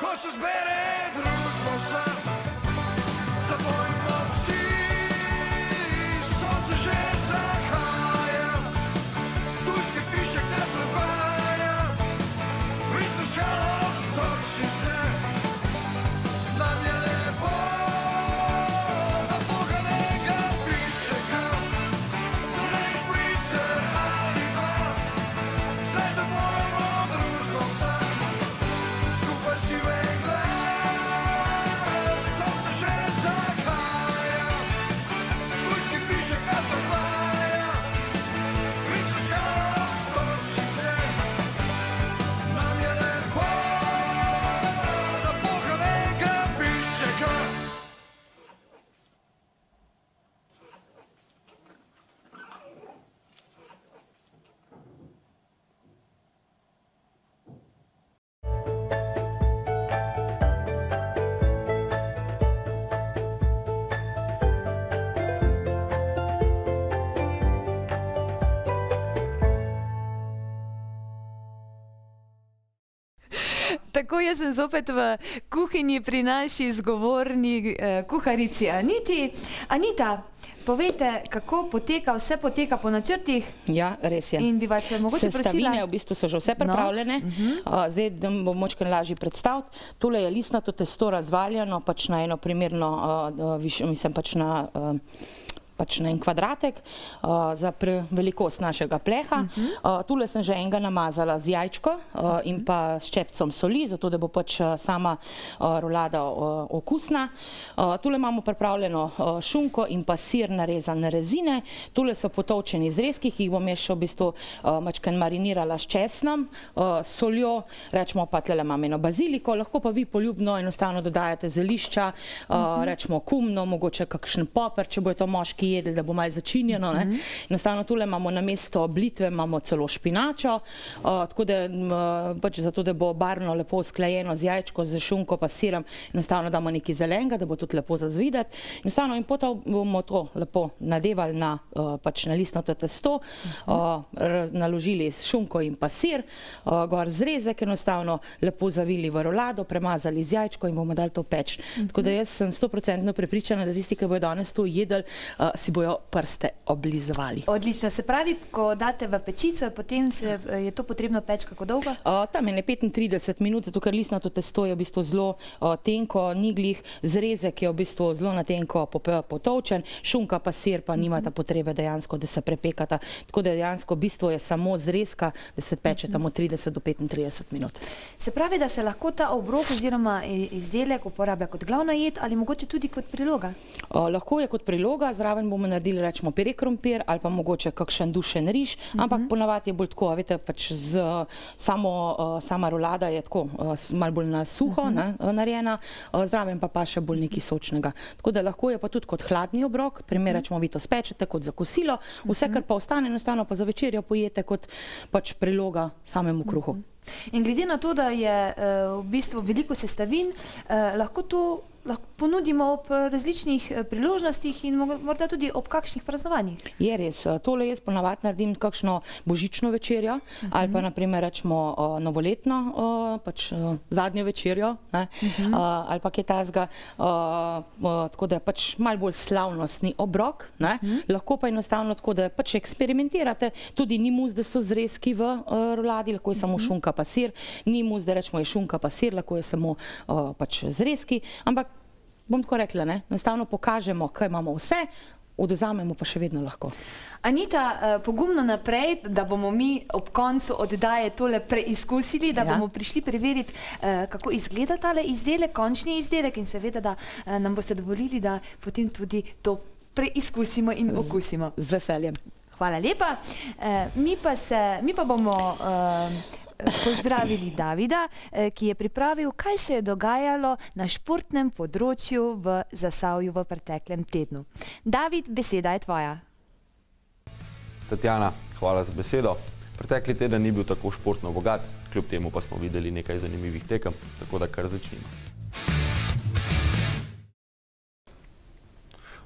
ko se zbere družbo sa, zapojmo vsi, sonce že zahaja, tujski pišček nas razvaja, vice žalost toči se, nam je lepo, napuhanega piščeka, ne špricer ali dva, zdaj zapojmo družbo sa, skupaj si v en glas, sonce že zahaja, tujski pišček nas razvaja, vice žalost toči se, nam je lepo, napuhanega piščeka. Tako, jaz sem zopet v kuhinji pri naši zgovorni kuharici Aniti. Anita, povejte, kako poteka, vse poteka po načrtih? Ja, res je. In bi vas mogoče prosila... Sestavine v bistvu so že vse pripravljene, zdaj da bom močkaj lažje predstaviti. Tole je listnato testo razvaljano, pač na eno primerno, mislim pač na en kvadratek za velikost našega pleha. Tule sem že enega namazala z jajčko in pa s ščepcem soli, zato da bo pač sama rolada okusna. Tule imamo pripravljeno šunko in pa sir narezan na rezine. Tule so potolčeni zrezki, ki jih bom jaz še v bistvu mačkaj marinirala s česnom, soljo, rečemo pa tlele imam eno baziliko, lahko pa vi poljubno enostavno dodajate zelišča, rečemo kumno, mogoče kakšen poper, če bojo to moški jedli, da bo malo začinjeno. Enostavno tule imamo na mesto blitve, imamo celo špinačo, tako da pač zato, da bo barvno lepo usklajeno z jajčko, z šunko pa sirom, enostavno damo nekaj zelenega, da bo tudi lepo zazvideti. Enostavno in potem bomo to lepo nadevali na listnato testo, naložili šunko in pa sir, gor zrezek, enostavno lepo zavili v rolado, premazali z jajčko in bomo dali to peč. Tako da jaz sem 100% prepričana, da tisti, ki bojo danes to jedli, si bojo prste oblizovali. Odlično, se pravi, ko date v pečico, potem je to potrebno peči kako dolgo? Tam je 35 minut, zato ker listnato testo je v bistvu zelo tenko, niglih, zrezek je v bistvu zelo na tenko potolčen, šunka pa sir pa nimata potrebe dejansko, da se prepekata. Tako da dejansko bistvo je samo zrezka, da se peče tam od 30 do 35 minut. Se pravi, da se lahko ta obrok oziroma izdelek uporablja kot glavna jed ali mogoče tudi kot priloga? Lahko je kot priloga, zraven bomo naredili rečemo pire krompir ali pa mogoče kakšen dušen riž, ampak ponavadi je bolj tako, veste, pač sama rolada je tako malo bolj na suho narejena, zraven pa še bolj nekaj sočnega. Tako da lahko je pa tudi kot hladni obrok, primer rečemo vi to spečete kot za kosilo, vse kar pa ostane enostavno pa za večerjo pojete kot pač priloga samemu kruhu. In glede na to, da je v bistvu veliko sestavin, lahko to lahko ponudimo ob različnih priložnostih in morda tudi ob kakšnih praznovanjih. Je res, tole jaz ponavadi naredim kakšno božično večerjo ali pa naprimer rečemo novoletno, pač zadnjo večerjo, ne, ali pa kaj takega, tako da je pač malo bolj slavnostni obrok, ne, lahko pa enostavno tako, da pač eksperimentirate, tudi ni mus, da so zrezki v roladi, lahko je samo šunka pa sir, ni mus, da rečemo je šunka pa sir, lahko je samo pač zrezki, ampak bom tako rekla, ne, enostavno pokažemo, kaj imamo vse, odvzamemo pa še vedno lahko. Anita, pogumno naprej, da bomo mi ob koncu oddaje tole preizkusili, da bomo prišli preveriti, kako izgleda tale izdelek, končni izdelek in seveda, da nam boste dovolili, da potem tudi to preizkusimo in okusimo. Z veseljem. Hvala lepa. Mi pa bomo pozdravili Davida, ki je pripravil, kaj se je dogajalo na športnem področju v Zasavju v preteklem tednu. David, beseda je tvoja. Tatjana, hvala za besedo. Pretekli teden ni bil tako športno bogat, kljub temu pa smo videli nekaj zanimivih tekem, tako da kar začnimo.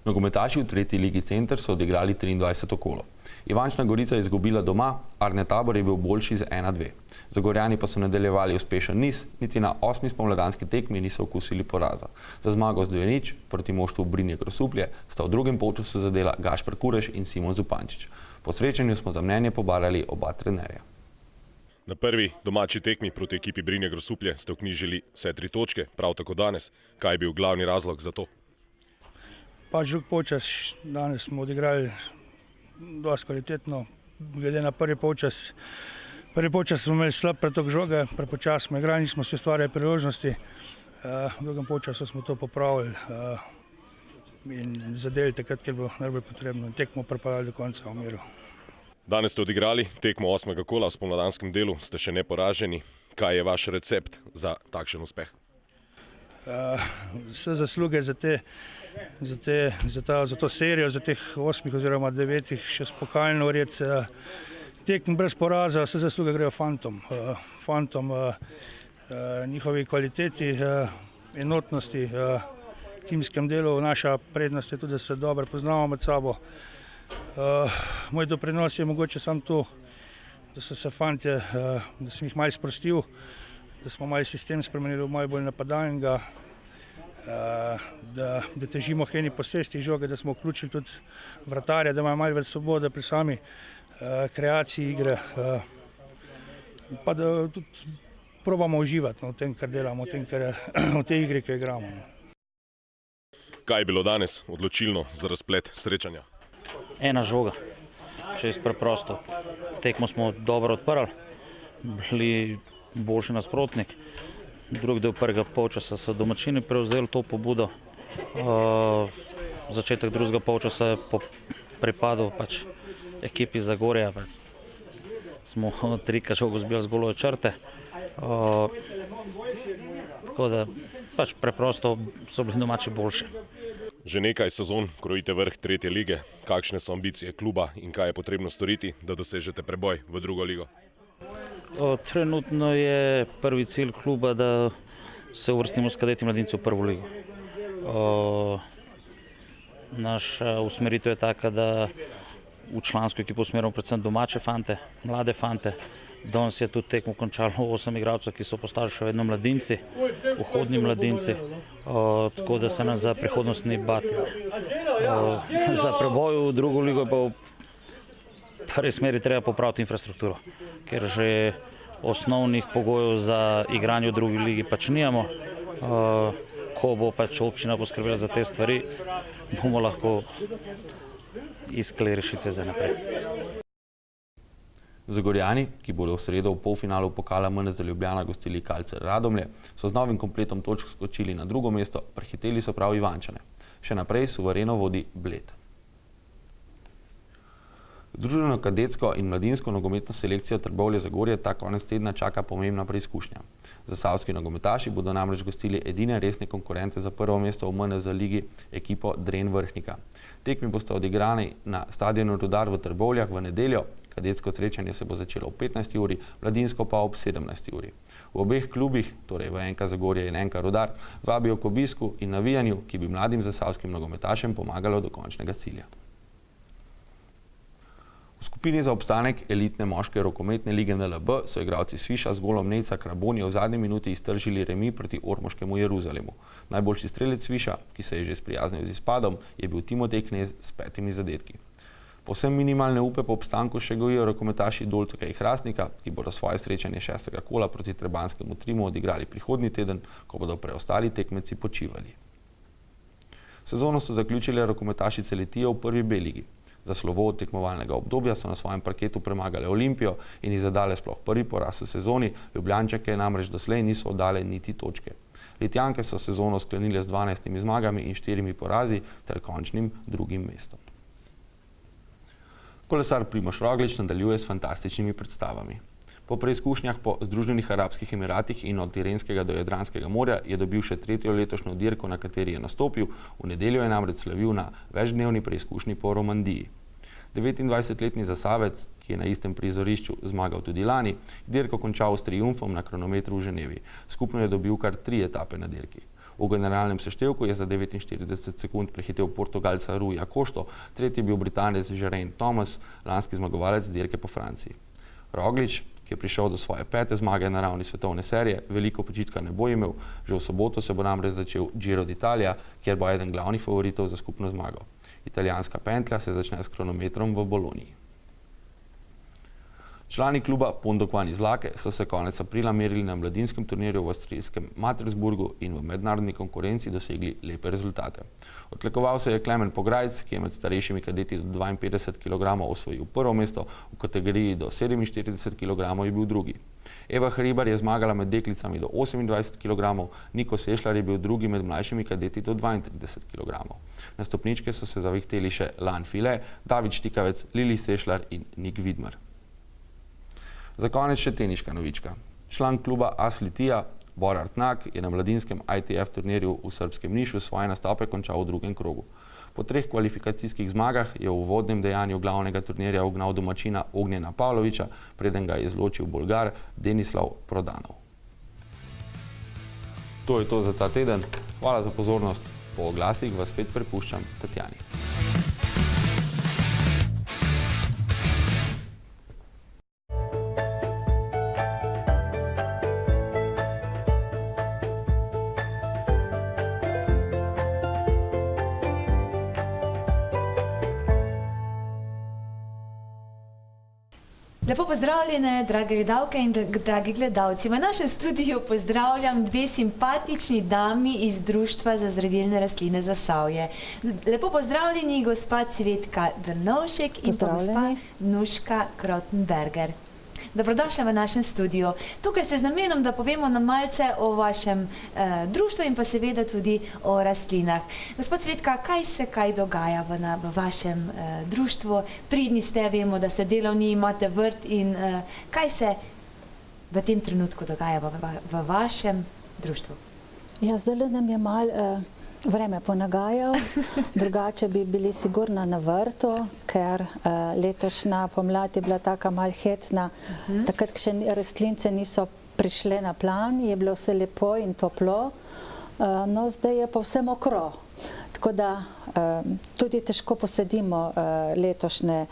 Nogometaši v 3. ligi Center so odigrali 23. kolo. Ivančna Gorica je izgubila doma, Arne Tabor je bil boljši z 1-2. Zagorjani pa so nadaljevali uspešen niz, niti na 8. spomladanski tekmi niso okusili poraza. Za zmago z 2:0 proti moštvu Brinje Grosuplje sta v drugem polčasu zadela Gašper Kureš in Simon Zupančič. Po srečanju smo za mnenje pobarali oba trenerja. Na prvi domači tekmi proti ekipi Brinje Grosuplje ste vknjižili vse 3 točke, prav tako danes. Kaj je bil glavni razlog za to? Pač drug polčas, danes smo odigrali dosti kvalitetno, glede na prvi polčas. Prvi polčas smo imeli slab pretok žoge, prepočasno smo igrali, nismo si ustvarjali priložnosti. V drugem polčasu smo to popravili in zadeli takrat, ker je bilo najbolj potrebno. Tekmo pripeljali do konca v miru. Danes ste odigrali tekmo 8. kola v spomladanskem delu, ste še neporaženi. Kaj je vaš recept za takšen uspeh? Vse zasluge za to serijo, za teh 8 oziroma 9 še spokalno vred. Tekm brez poraza, vse zasluge grejo fantom, njihovi kvaliteti, enotnosti, timskem delu. Naša prednost je tudi, da se dobro poznamo med sabo. Moj doprinos je mogoče samo to, da so se fantje, da sem jih malo sprostil, da smo malo sistem spremenili v malo bolj napadalnega, da težimo k eni posesti žoge, da smo vključili tudi vratarja, da imajo malo več svobode pri sami kreaciji igre, pa da tudi probamo uživati v tem, kar delamo, v tej igri, ki jo igramo. Kaj je bilo danes odločilno za razplet srečanja? Ena žoga, čez preprosto. Tekmo smo dobro odprli, bili boljši nasprotnik. Drugi del prvega polčasa so domačini prevzeli to pobudo. Začetek drugega polčasa je pripadal pač ekipi Zagorja. Smo 3-krat žogo zbili z golove črte. Tako da pač preprosto so bili domači boljši. Že nekaj sezon krojite vrh 3. lige. Kakšne so ambicije kluba in kaj je potrebno storiti, da dosežete preboj v 2. ligo? Trenutno je prvi cilj kluba, da se uvrstimo s kadeti mladincev v 1. ligo. Naša usmeritev je taka, da v člansko ekipo usmerimo predvsem domače fante, mlade fante. Danes je tudi tekmo končalo 8 igralcev, ki so postali še vedno mladinci, vhodni mladinci, tako da se nam za prihodnost ni bati. Za preboj v 2. ligo je pa v prvi smeri treba popraviti infrastrukturo, ker že osnovnih pogojev za igranje v 2. ligi pač nijamo. Ko bo pač občina poskrbela za te stvari, bomo lahko iskali rešitve za naprej. Zagorjani, ki bodo v sredo v polfinalu pokala MNZ Ljubljana gostili Kalcer Radomlje, so z novim kompletom točk skočili na 2. mesto, prehiteli so prav Ivančane. Še naprej suvereno vodi Bled. Združeno kadetsko in mladinsko nogometno selekcijo Trbovlje-Zagorje ta konec tedna čaka pomembna preizkušnja. Zasavski nogometaši bodo namreč gostili edine resne konkurente za prvo mesto v MNZ ligi ekipo Dren Vrhnika. Tekmi boste odigrani na stadionu Rudar v Trbovljah v nedeljo, Kadetsko srečanje se bo začelo ob 15. uri, mladinsko pa ob 17. uri. V obeh klubih, torej v NK Zagorje in NK Rudar, vabijo k obisku in navijanju, ki bi mladim zasavskim nogometašem pomagalo do končnega cilja. V skupini za obstanek elitne moške rokometne lige NLB so igralci Sviša z golom Nejca Krabonija v zadnji minuti iztržili remi proti ormoškemu Jeruzalemu. Najboljši strelec Sviša, ki se je že sprijaznil z izpadom, je bil Timotej Knez s 5 zadetki. Povsem minimalne upe po obstanku še gojijo rokometaši Dolceka in Hrastnika, ki bodo svoje srečanje 6. kola proti Trebanskemu Trimu odigrali prihodnji teden, ko bodo preostali tekmeci počivali. Sezono so zaključili rokometaši Celetija v prvi B ligi. Za slovo od tekmovalnega obdobja so na svojem parketu premagale Olimpijo in ji zadale sploh prvi poraz v sezoni, Ljubljančanke namreč doslej niso oddale niti točke. Litjanke so sezono sklenile z 12 zmagami in 4 porazi ter končnim drugim mestom. Kolesar Primož Roglič nadaljuje s fantastičnimi predstavami. Po preizkušnjah po Združenih arabskih emiratih in od Tirenskega do Jadranskega morja je dobil še 3. letošnjo dirko, na kateri je nastopil, v nedeljo je namreč slavil na večdnevni preizkušnji po Romandiji. 29-letni Zasavec, ki je na istem prizorišču zmagal tudi lani, dirko končal s triumfom na kronometru v Ženevi. Skupno je dobil kar 3 etape na dirki. V generalnem seštevku je za 49 sekund prehitel Portugalca Ruja Košto, tretji je bil Britanec Geraint Thomas, lanski zmagovalec dirke po Franciji. Roglič, ki je prišel do svoje 5. zmage na ravni svetovne serije, veliko počitka ne bo imel, že v soboto se bo namreč začel Giro d'Italia, kjer bo eden glavnih favoritov za skupno zmago. Italijanska pentlja se začne s kronometrom v Boloniji. Člani kluba Pondokvan iz Lake so se konec aprila merili na mladinskem turnirju v avstrijskem Mattersburgu in v mednarodni konkurenci dosegli lepe rezultate. Odlikoval se je Klemen Pograjc, ki je med starejšimi kadeti do 52 kg osvojil prvo mesto, v kategoriji do 47 kg je bil drugi. Eva Hribar je zmagala med deklicami do 28 kg, Niko Sešlar je bil drugi med mlajšimi kadeti do 32 kg. Na stopničke so se zavihteli še Lan File, David Štikavec, Lili Sešlar in Nik Vidmar. Za konec še teniška novička. Član kluba AS Litija, Bor Artnak, je na mladinskem ITF turnirju v srbskem Nišu svoje nastope končal v drugem krogu. Po 3 kvalifikacijskih zmagah je v uvodnem dejanju glavnega turnirja ugnal domačina Ognjena Pavloviča, preden ga je izločil Bolgar Denislav Prodanov. To je to za ta teden. Hvala za pozornost. Po oglasih vas spet prepuščam Tatjani. Lepo pozdravljene, drage gledalke in dragi gledalci. V našem studiu pozdravljam 2 simpatični dami iz Društva za zdravilne rastline Zasavje. Lepo pozdravljeni, gospa Cvetka Drnovšek in pa gospa Nuška Krotenberger. Dobrodošla v našem studiu. Tukaj ste z namenom, da povemo nam malce o vašem društvu in pa seveda tudi o rastlinah. Gospod Cvetka, kaj dogaja v vašem društvu? Pridni ste, vemo, da ste delovni, imate vrt in kaj se v tem trenutku dogaja v vašem društvu? Ja, zdaj nam je malo vreme ponagajal, drugače bi bili sigurno na vrtu, ker letošnja pomlad je bila taka malo hecna, takrat, ko še rastlince niso prišle na plan, je bilo vse lepo in toplo, no zdaj je pa vse mokro, tako da tudi težko posadimo letošnje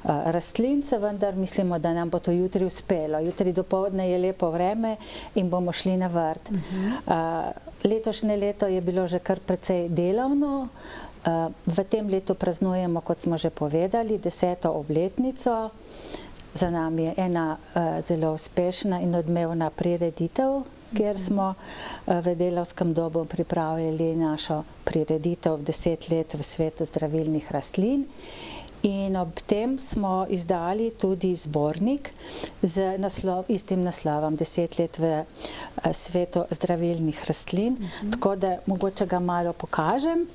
rastlince, vendar mislimo, da nam bo to jutri uspelo. Jutri dopoldne je lepo vreme in bomo šli na vrt. Letošnje leto je bilo že kar precej delovno. V tem letu praznujemo, kot smo že povedali, 10. obletnico. Za nami je ena zelo uspešna in odmevna prireditev, kjer smo v delavskem dobu pripravljali našo prireditev 10 let v svetu zdravilnih rastlin. In ob tem smo izdali tudi zbornik z istim naslovom 10 let v svetu zdravilnih rastlin, tako da mogoče ga malo pokažem.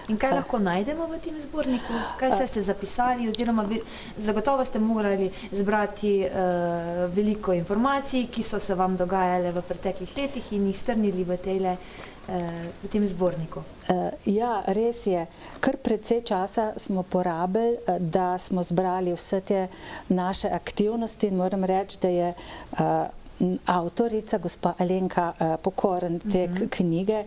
In kaj lahko najdemo v tem zborniku? Kaj vse ste zapisali, oziroma zagotovo ste morali zbrati veliko informacij, ki so se vam dogajale v preteklih letih in jih strnili v tem zborniku. Ja, res je. Kar precej časa smo porabili, da smo zbrali vse te naše aktivnosti in moram reči, da je avtorica, gospa Alenka Pokorn, te knjige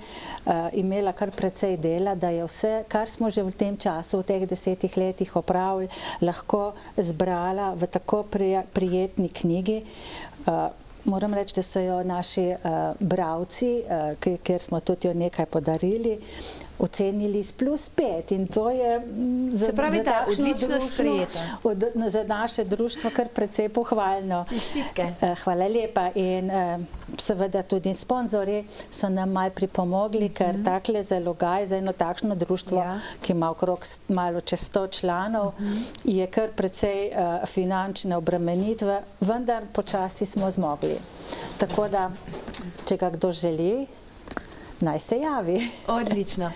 imela kar precej dela, da je vse, kar smo že v tem času, v teh 10 letih opravili, lahko zbrala v tako prijetni knjigi. Moram reči, da so jo naši bralci, kjer smo tudi jo nekaj podarili, ocenili s +5 in to je za naše društvo kar precej pohvalno. Čestitke. Hvala lepa in seveda tudi sponzorji so nam malo pripomogli, ker takle zalogaj za eno takšno društvo, ki ima okrog malo čez 100 članov, je kar precej finančne obremenitve, vendar počasi smo zmogli. Tako da, če ga kdo želi, naj se javi. Odlično.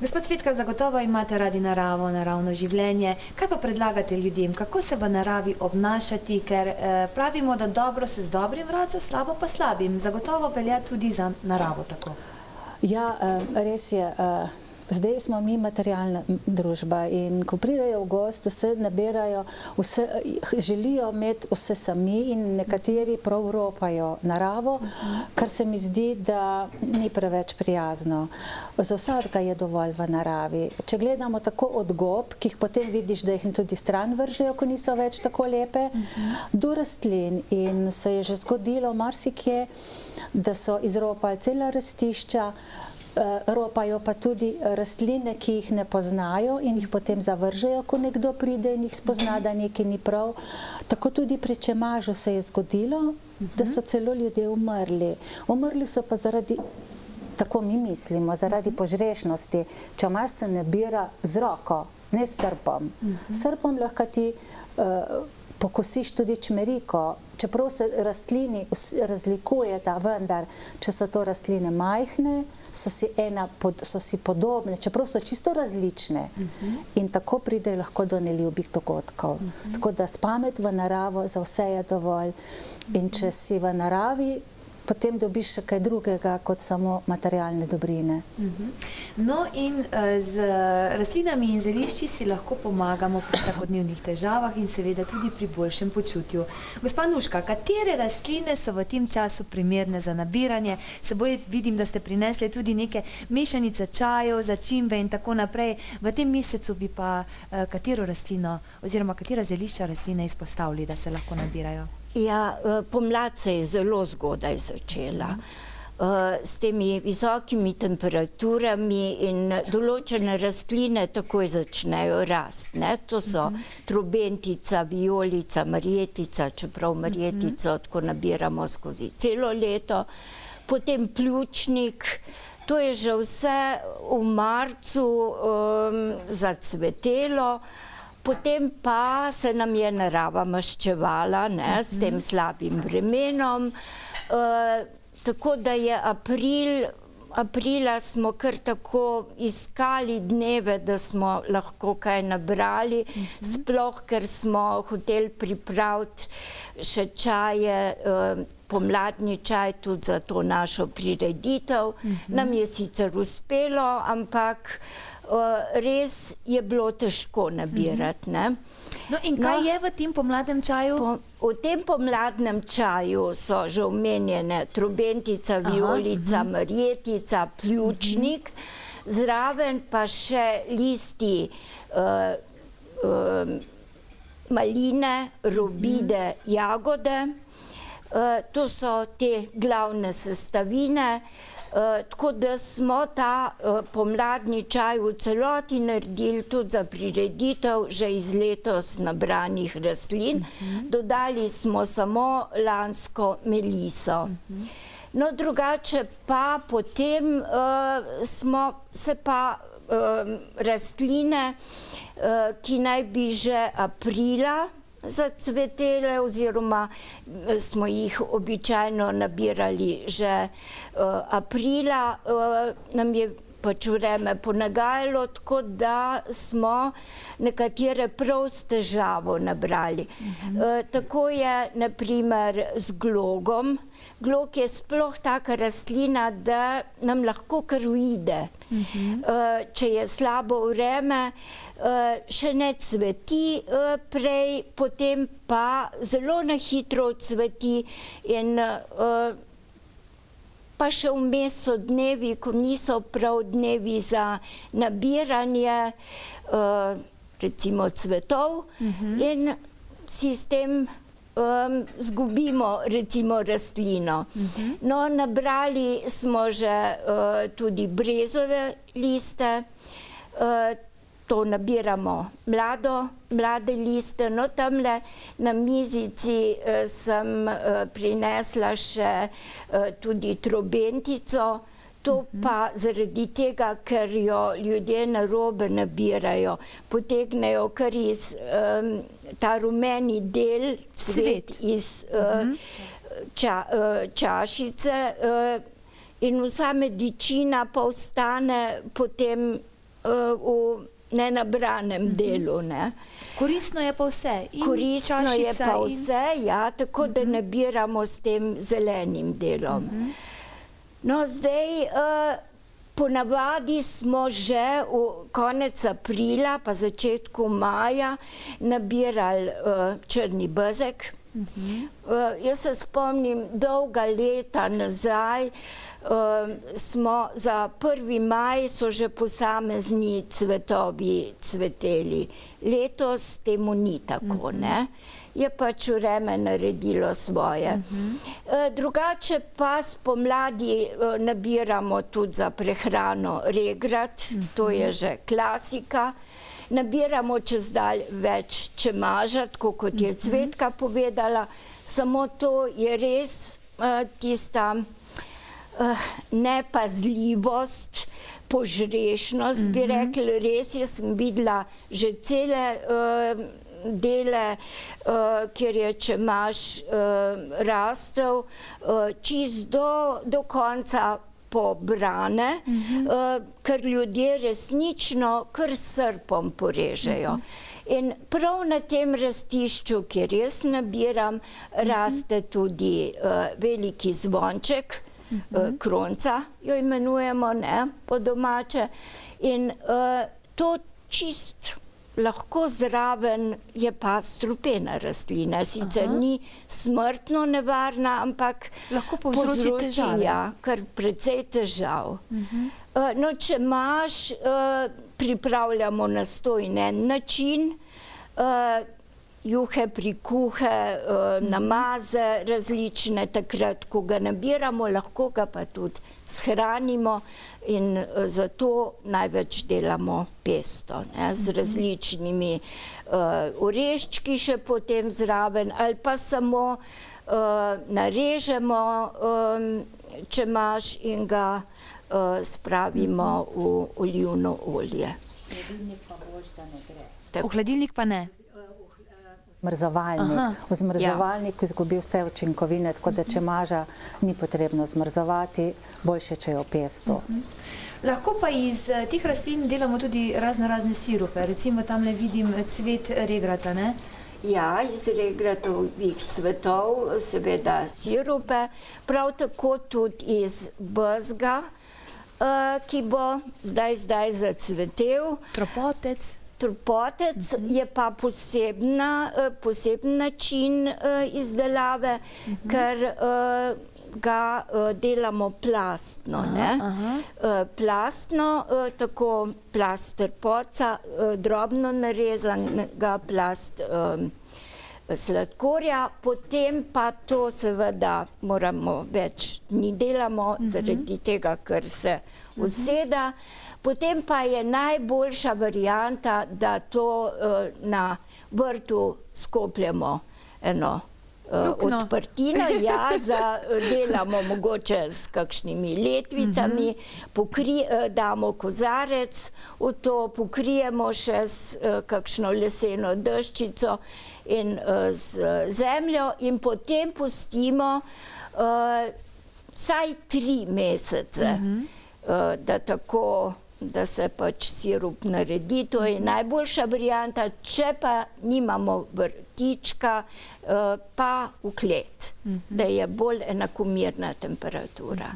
Gospod Cvetka, zagotovo imate radi naravo, naravno življenje. Kaj pa predlagate ljudem? Kako se v naravi obnašati? Ker pravimo, da dobro se z dobrim vrača, slabo pa slabim. Zagotovo velja tudi za naravo tako. Ja, res je. Zdaj smo mi materialna družba in ko pridejo v gost, vse nabirajo, želijo imeti vse sami in nekateri prav ropajo naravo, kar se mi zdi, da ni preveč prijazno. Za vsakega je dovolj v naravi. Če gledamo tako od gob, ki jih potem vidiš, da jih tudi stran vržejo, ko niso več tako lepe, do rastlin in se je že zgodilo marsikje, da so izropali cela rastišča, ropajo pa tudi rastline, ki jih ne poznajo in jih potem zavržejo, ko nekdo pride in jih spozna, da nekaj ni prav. Tako tudi pri čemažu se je zgodilo, da so celo ljudje umrli. Umrli so pa zaradi, tako mi mislimo, zaradi požrešnosti. Čemaž se nabira z roko, ne s srpom. S srpom lahko ti pokosiš tudi čmeriko, čeprav se rastlini razlikujeta, vendar, če so to rastline majhne, so si podobne, čeprav so čisto različne. In tako pride lahko do neljubih dogodkov. Tako da s pamet v naravo za vse je dovolj. In če si v naravi, potem dobiš še kaj drugega kot samo materialne dobrine. No in z rastlinami in zelišči si lahko pomagamo pri vsakodnevnih težavah in seveda tudi pri boljšem počutju. Gospa Nuška, katere rastline so v tem času primerne za nabiranje? Seboj vidim, da ste prinesli tudi neke mešanice čajev, začimbe in tako naprej. V tem mesecu bi pa katero rastlino oziroma katera zelišča rastline izpostavili, da se lahko nabirajo? Ja, pomlad se je zelo zgodaj začela. S temi visokimi temperaturami in določene rastline takoj začnejo rasti. To so trubentica, vijolica, marjetica, čeprav marjetico tako nabiramo skozi celo leto. Potem pljučnik, to je že vse v marcu zacvetelo. Potem pa se nam je narava maščevala s tem slabim vremenom, tako da je aprila smo kar tako iskali dneve, da smo lahko kaj nabrali, sploh ker smo hoteli pripraviti še čaje, pomladni čaj tudi za to našo prireditev. Nam je sicer uspelo, ampak res je bilo težko nabirati. No in kaj je v tem pomladnem čaju? V tem pomladnem čaju so že omenjene trubentica, vijolica, marjetica, pljučnik, zraven pa še listi maline, robide, jagode. To so te glavne sestavine. Tako da smo ta pomladni čaj v celoti naredili tudi za prireditev že iz letos nabranih rastlin. Dodali smo samo lansko meliso. No, drugače pa potem se pa rastline, ki naj bi že aprila zacvetele oziroma smo jih običajno nabirali že aprila, nam je pač vreme ponagajalo, tako da smo nekatere prav s težavo nabrali. Tako je naprimer z glogom. Glog je sploh taka rastlina, da nam lahko kar uide. Če je slabo vreme, še ne cveti prej, potem pa zelo na hitro cveti in pa še vmes so dnevi, ko niso prav dnevi za nabiranje recimo cvetov in si s tem zgubimo recimo rastlino. No, nabrali smo že tudi brezove liste, to nabiramo mlade liste, no tamle na mizici sem prinesla še tudi trobentico, to pa zaradi tega, ker jo ljudje narobe nabirajo, potegnejo kar iz ta rumeni del, cvet iz čašice in vsa medičina pa ostane potem v nenabranem delu. Koristno je pa vse. Koristno je pa vse, ja, tako da nabiramo s tem zelenim delom. No, zdaj ponavadi smo že v konec aprila pa začetku maja nabirali črni bezeg. Jaz se spomnim, dolga leta nazaj smo za 1. maj so že posamezni cvetovi cveteli. Letos temu ni tako, ne? Je pač vreme naredilo svoje. Drugače pa spomladi nabiramo tudi za prehrano regrat, to je že klasika. Nabiramo čez dalj več čemaža, tako kot je Cvetka povedala, samo to je res tista nepazljivost, požrešnost, bi rekli, res, jaz sem videla že cele dele, kjer je čemaž rastel, čist do konca pobrane, ker ljudje resnično kar s srpom porežejo. In prav na tem rastišču, kjer jaz nabiram, raste tudi veliki zvonček, kronca jo imenujemo, ne, po domače. In to čist lahko zraven je pa strupena rastlina, sicer ni smrtno nevarna, ampak lahko povzroči težave. Ja, kar precej težav. No, če imaš, pripravljamo nastoj na en način, juhe, prikuhe, namaze različne, takrat, ko ga nabiramo, lahko ga pa tudi shranimo in zato največ delamo pesto, ne, z različnimi oreščki še potem zraven, ali pa samo narežemo čemaž in ga spravimo v olivno olje. V hladilnik pa ne? Zmrzovalnik. V zmrzovalniku izgubi vse učinkovine, tako da čemaža ni potrebno zmrzovati, boljše, če je v pestu. Lahko pa iz teh rastlin delamo tudi razne sirupe, recimo tamle vidim cvet regrata, ne? Ja, iz regratovih cvetov, seveda sirupe, prav tako tudi iz bezga, ki bo zdaj zacvetel. Trpotec je pa poseben način izdelave, ker ga delamo plastno, ne? Plastno, tako plast trpoca, drobno narezanega, plast sladkorja, potem pa to seveda moramo več dni delamo, zaradi tega, ker se useda. Potem pa je najboljša varianta, da to na vrtu skopljemo eno odprtino, ja, delamo mogoče s kakšnimi letvicami, damo kozarec v to, pokrijemo še s kakšno leseno deščico in z zemljo in potem pustimo vsaj 3 mesece. da se pač sirup naredi, to je najboljša varianta, če pa nimamo vrtička, pa v klet, da je bolj enakomerna temperatura,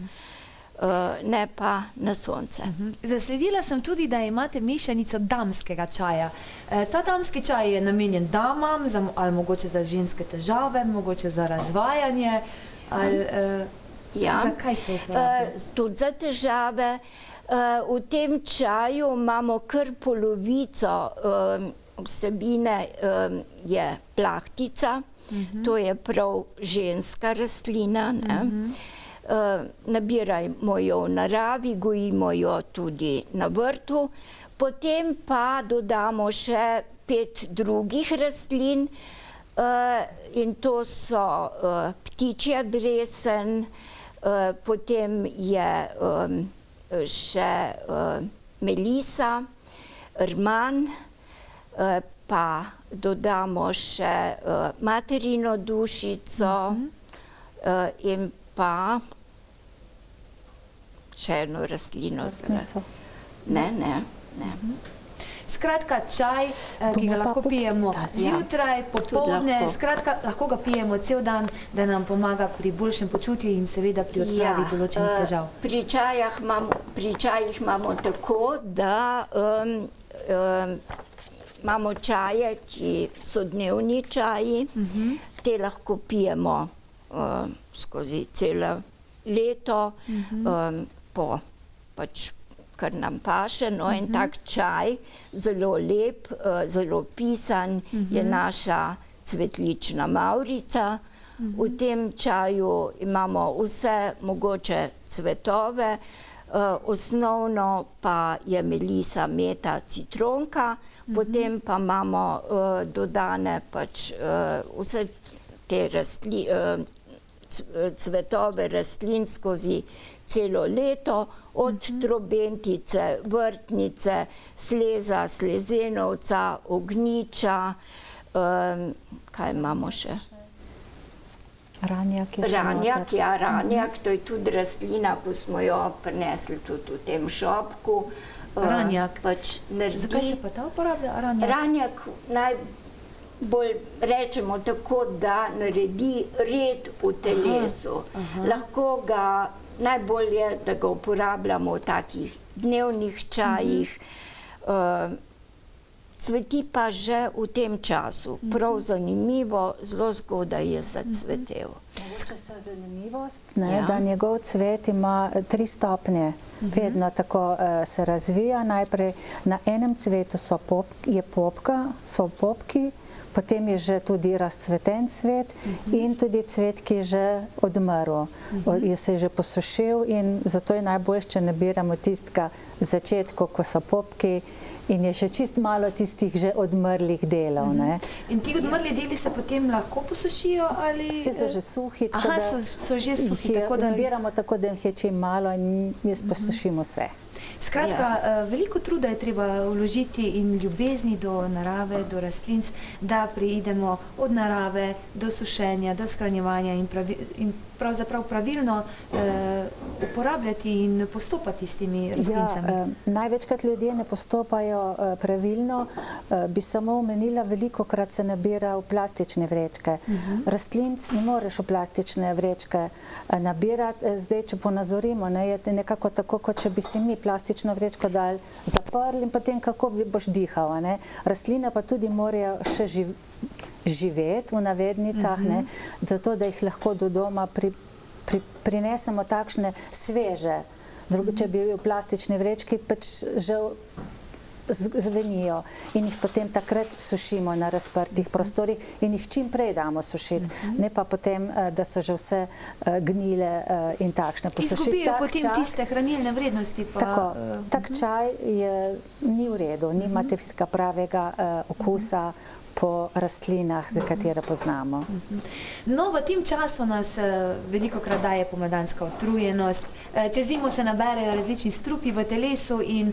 ne pa na sonce. Zasledila sem tudi, da imate mešanico damskega čaja. Ta damski čaj je namenjen damam, ali mogoče za ženske težave, mogoče za razvajanje, ali zakaj se uporablja? Tudi za težave. V tem čaju imamo kar polovico vsebine je plahtica, to je prav ženska rastlina, ne. Nabirajmo jo v naravi, gojimo jo tudi na vrtu, potem pa dodamo še 5 drugih rastlin in to so ptičja dresen, potem je še melisa, rman, pa dodamo še materino dušico in pa še eno rastlino. Ne. Skratka, čaj, ki ga lahko pijemo zjutraj, popoldne, skratka, lahko ga pijemo cel dan, da nam pomaga pri boljšem počutju in seveda pri odpravi določenih težav. Pri čajih imamo tako, da imamo čaje, ki so dnevni čaji, te lahko pijemo skozi celo leto, po pač kar nam paše, no in tak čaj, zelo lep, zelo pisan, je naša cvetlična mavrica. V tem čaju imamo vse mogoče cvetove, osnovno pa je melisa, meta, citronka, potem pa imamo dodane pač vse te cvetove rastlin skozi celo leto, od trobentice, vrtnice, sleza, slezenovca, ognjiča, kaj imamo še? Ranjak, to je tudi rastlina, ko smo jo prinesli tudi v tem šopku. Ranjak, zakaj se pa ta uporablja? Ranjak najbolj rečemo tako, da naredi red v telesu. Lahko ga najbolje, da ga uporabljamo v takih dnevnih čajih. Cveti pa že v tem času. Prav zanimivo, zelo zgodaj je zacvetel. Zanimivost, da njegov cvet ima 3 stopnje. Vedno tako se razvija. Najprej na enem cvetu so popki, potem je že tudi razcveten cvet in tudi cvet, ki je že odmrl, se je že posušil in zato je najboljše, če nabiramo tistega začetku, ko so popki in je še čist malo tistih že odmrlih delov. In ti odmrli deli se potem lahko posušijo ali? Vsi so že suhi, so že suhi, tako da nabiramo tako, da jih je čim malo in jaz posušimo vse. Skratka, veliko truda je treba vložiti in ljubezni do narave, do rastlinic, da preidemo od narave do sušenja, do shranjevanja in pravzaprav pravilno uporabljati in postopati s temi rastlinicami. Največkrat ljudje ne postopajo pravilno, bi samo omenila, velikokrat se nabira v plastične vrečke. Rastlinic ne moreš v plastične vrečke nabirati. Zdaj, če ponazorimo, je nekako tako, kot če bi si mi plastično vrečko dali zaprli in potem kako boš dihal. Rastline pa tudi morajo še živeti v navednicah, zato da jih lahko do doma prinesemo takšne sveže. Če bi v plastični vrečki, pač že zvenijo in jih potem takrat sušimo na razprtih prostorih in jih čim prej damo sušiti. Ne pa potem, da so že vse gnile in takšne. Izgubijo potem tiste hranilne vrednosti. Tako, tak čaj ni v redu, nimate vsega pravega okusa po rastlinah, za katere poznamo. No, v tem času nas velikokrat daje pomladanska utrujenost. Čez zimo se naberejo različni strupi v telesu in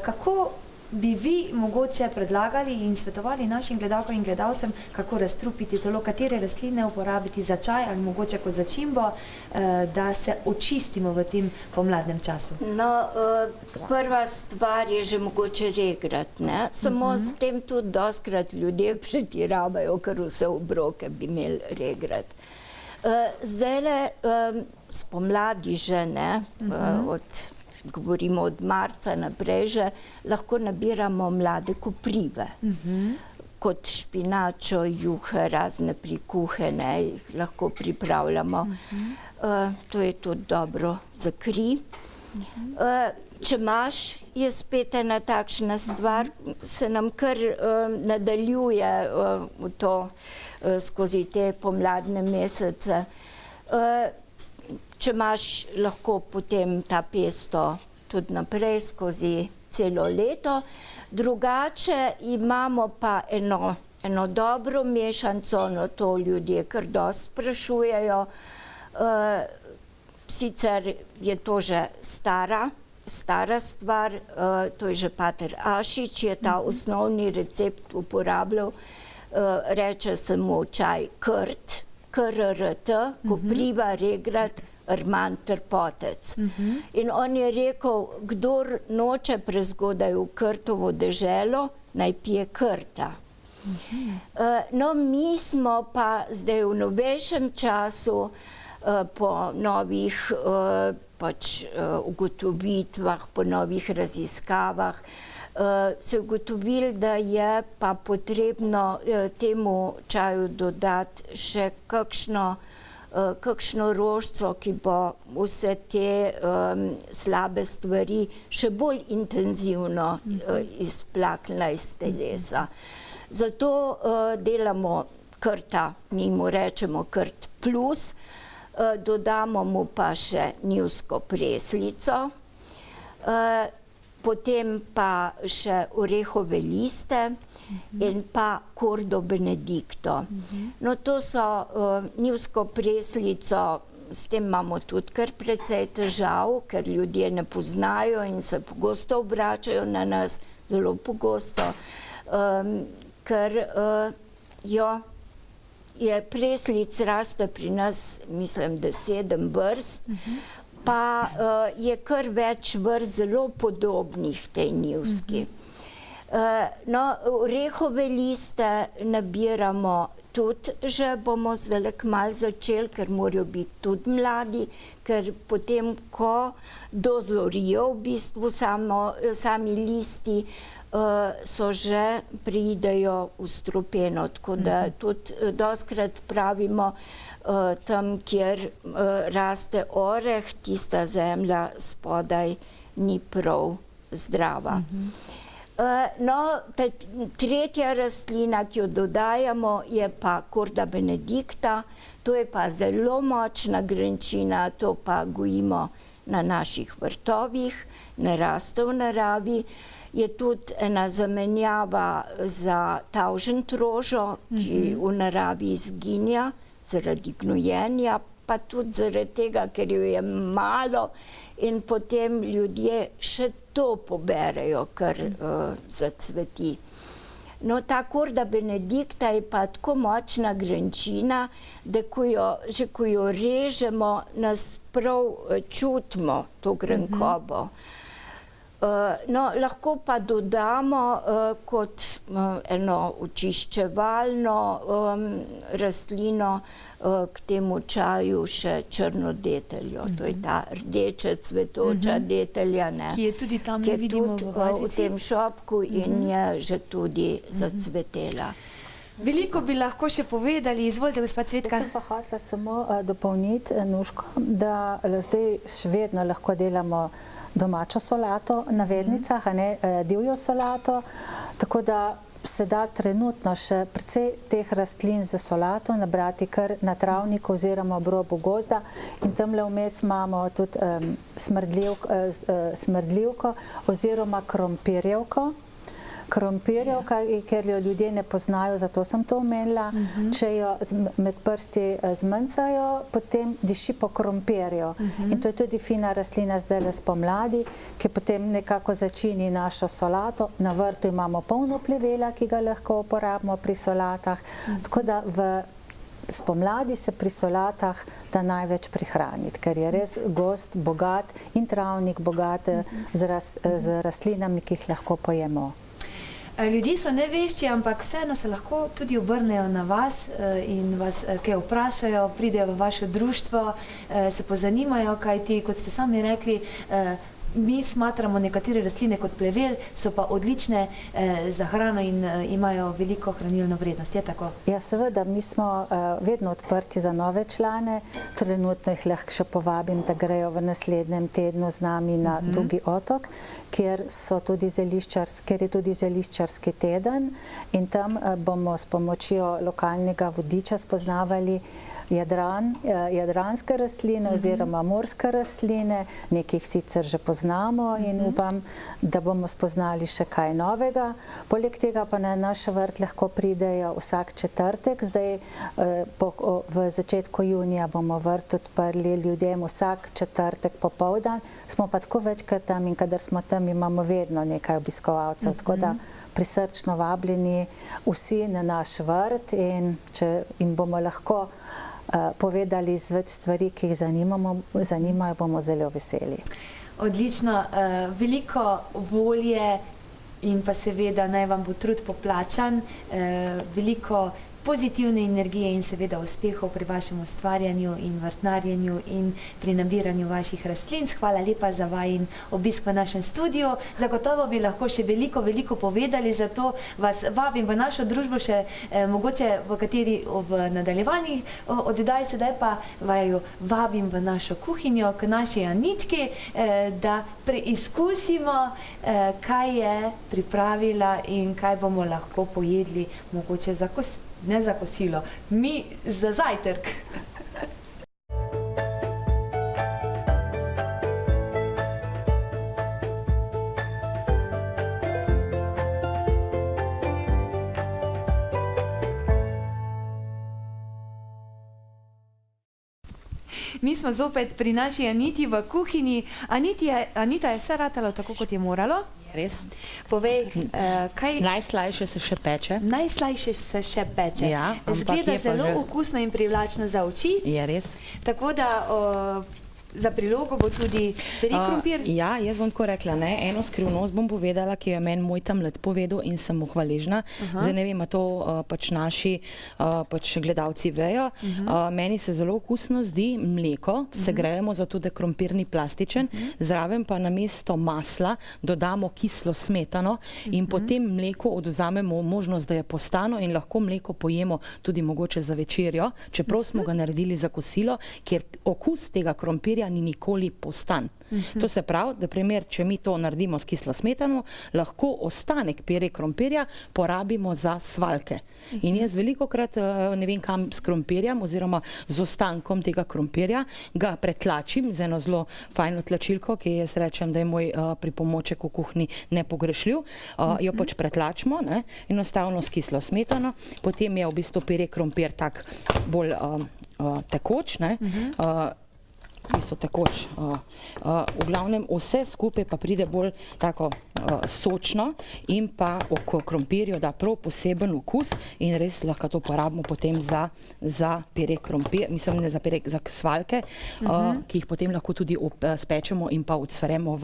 kako bi vi mogoče predlagali in svetovali našim gledalkam in gledalcem, kako razstrupiti telo, katere rastline uporabiti za čaj ali mogoče kot začimbo, da se očistimo v tem pomladnem času? No, prva stvar je že mogoče regrat, ne? Samo s tem tudi dostkrat ljudje pretiravajo, ker vse obroke bi imeli regrat. Zdajle spomladi že, ne, govorimo od marca naprej že, lahko nabiramo mlade koprive, kot špinačo, juhe, razne prikuhe, ne, jih lahko pripravljamo. To je tudi dobro za kri. Če imaš, je spet ena takšna stvar, se nam kar nadaljuje v to skozi te pomladne mesece. Če imaš, lahko potem ta pesto tudi naprej skozi celo leto. Drugače imamo pa eno dobro mešanco, no to ljudje kar dosti sprašujejo. Sicer je to že stara stvar, to je že pater Ašič, je ta osnovni recept uporabljal, reče se mu čaj krt, KRRT, kopriva, regrat, rman, trpotec. In on je rekel, kdor noče prezgodaj v Krtovo deželo, naj pije krta. No, mi smo pa zdaj v novejšem času po novih ugotovitvah, po novih raziskavah se ugotovili, da je pa potrebno temu čaju dodati še kakšno rožico, ki bo vse te slabe stvari še bolj intenzivno izplaknila iz telesa. Zato delamo krta, mi mu rečemo krt plus, dodamo mu pa še njivsko preslico, potem pa še orehove liste in pa kordo benedikto. No, to so njivsko preslico, s tem imamo tudi kar precej težav, ker ljudje ne poznajo in se pogosto obračajo na nas, zelo pogosto, ker je preslic raste pri nas, mislim, da 7 vrst, pa je kar več vrst zelo podobnih tej njivski. No, orehove liste nabiramo tudi, že bomo zdaj kmalu začeli, ker morajo biti tudi mladi, ker potem, ko dozorijo v bistvu sami listi, so že pridejo v strupeno, tako da tudi dostkrat pravimo, tam, kjer raste oreh, tista zemlja spodaj ni prav zdrava. No, tretja rastlina, ki jo dodajamo, je pa korda benedikta, to je pa zelo močna grenčina, to pa gojimo na naših vrtovih, ne raste v naravi. Je tudi ena zamenjava za tavžent rožo, ki v naravi izginja zaradi gnojenja, pa tudi zaradi tega, ker jo je malo in potem ljudje še to poberejo, kar zacveti. No, ta korda benedikta je pa tako močna grenčina, da ko jo režemo, nas prav čutimo to grenkobo. No, lahko pa dodamo kot eno očiščevalno rastlino k temu čaju še črno deteljo. To je ta rdeče cvetoča detelja, ki je tudi tam ne vidimo v vazici. V tem šopku in je že tudi zacvetela. Veliko bi lahko še povedali, izvolite, gospa Cvetka. Jaz sem pa hotela samo dopolniti, Nuško, da zdaj še vedno lahko delamo domačo solato na vednicah, a ne divjo solato, tako da se da trenutno še precej teh rastlin za solato nabrati kar na travniku oziroma ob robu gozda in tamle vmes imamo tudi smrdljivko oziroma krompirjevko, krompirjev, ker jo ljudje ne poznajo, zato sem to omenila. Če jo med prsti zmncajo, potem diši po krompirju. In to je tudi fina rastlina zdaj spomladi, ki potem nekako začini našo solato. Na vrtu imamo polno plevela, ki ga lahko uporabimo pri solatah. Tako da spomladi se pri solatah da največ prihraniti, ker je res gost, bogat in travnik bogat z rastlinami, ki jih lahko pojemo. Ljudje so nevešči, ampak vseeno se lahko tudi obrnejo na vas in vas kaj vprašajo, pridejo v vaše društvo, se pozanimajo, kajti, kot ste sami rekli, mi smatramo nekatere rastline kot plevel, so pa odlične za hrano in imajo veliko hranilno vrednost. Je tako? Ja, seveda, mi smo vedno odprti za nove člane. Trenutno jih lahko še povabim, da grejo v naslednjem tednu z nami na Dugi otok, kjer je tudi zeliščarski teden in tam bomo s pomočjo lokalnega vodiča spoznavali jadranske rastline oziroma morske rastline, nekih sicer že poznamo in upam, da bomo spoznali še kaj novega. Poleg tega pa na naš vrt lahko pridejo vsak četrtek. Zdaj v začetku junija bomo vrt odprli ljudem vsak četrtek popoldan. Smo pa tako večkrat tam in kadar smo tam, imamo vedno nekaj obiskovalcev. Tako da prisrčno vabljeni vsi na naš vrt in če jim bomo lahko povedali izved stvari, ki jih zanimajo, bomo zelo veseli. Odlično, veliko volje in pa seveda naj vam bo trud poplačan, veliko pozitivne energije in seveda uspehov pri vašem ustvarjanju in vrtnarjenju in pri nabiranju vaših rastlin. Hvala lepa za vajin obisk v našem studiu. Zagotovo bi lahko še veliko povedali, zato vas vabim v našo družbo še mogoče v kateri ob nadaljevanjih oddaj, sedaj pa vaju vabim v našo kuhinjo k naši Anitki, da preizkusimo, kaj je pripravila in kaj bomo lahko pojedli, mogoče ne za kosilo, mi za zajtrk. Mi smo zopet pri naši Aniti v kuhinji. Anita, je vse ratalo tako, kot je moralo? Res. Povej, kaj... Najslajše se še peče. Najslajše se še peče. Ja, zgleda zelo okusno in privlačno za oči. Je res. Tako da za prilogo bo tudi peri krompir. Ja, jaz bom tako rekla, eno skrivnost bom povedala, ki jo je meni moj tamlet povedal in sem mu hvaležna. Zdaj ne vem, a to pač naši gledalci vejo. Meni se zelo okusno zdi mleko, segrejemo zato, da je krompir ni plastičen, zraven pa namesto masla dodamo kislo smetano in potem mleko odvzamemo možnost, da je postano in lahko mleko pojemo tudi mogoče za večerjo, čeprav smo ga naredili za kosilo, ker okus tega krompirja ni nikoli postan. To se pravi, da primer, če mi to naredimo s kislo smetano, lahko ostanek pere krompirja porabimo za svaljke. In jaz velikokrat, ne vem kam s krompirjem oziroma z ostankom tega krompirja, ga pretlačim z eno zelo fajno tlačilko, ki jaz rečem, da je moj pripomoček v kuhinji nepogrešljiv, jo pač pretlačimo, enostavno s kislo smetano, potem je v bistvu pere krompir tak bolj tekoč, isto tekoč. V glavnem vse skupaj pa pride bolj tako sočno in pa v krompirju da prav poseben okus in res lahko to porabimo potem za pere krompir, mislim ne za pere, za svaljke, ki jih potem lahko tudi spečemo in pa odsvremo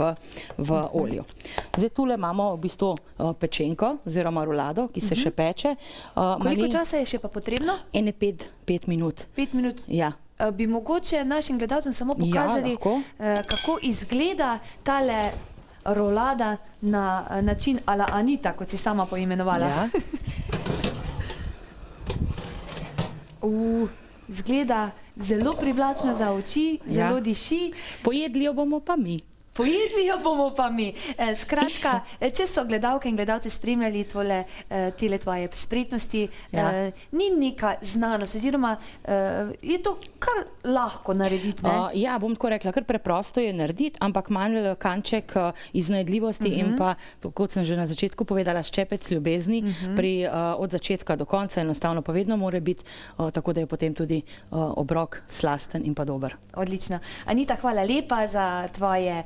v olju. Zdaj tule imamo v bistvu pečenko oziroma rolado, ki se še peče. Koliko časa je še pa potrebno? Ene 5 minut. 5 minut? Ja. Bi mogoče našim gledalcem samo pokazali, kako izgleda tale rolada na način a la Anita, kot si sama poimenovala. Izgleda zelo privlačno za oči, zelo diši. Pojedli jo bomo pa mi. Pojedli jo bomo pa mi. Skratka, če so gledalke in gledalci spremljali tele tvoje spretnosti, ni neka znanost, oziroma je to kar lahko narediti, ne? Ja, bom tako rekla, kar preprosto je narediti, ampak manj kanček iznajdljivosti in pa, kot sem že na začetku povedala, ščepec ljubezni od začetka do konca, enostavno pa vedno mora biti, tako da je potem tudi obrok slasten in pa dober. Odlično. Anita, hvala lepa za tvojo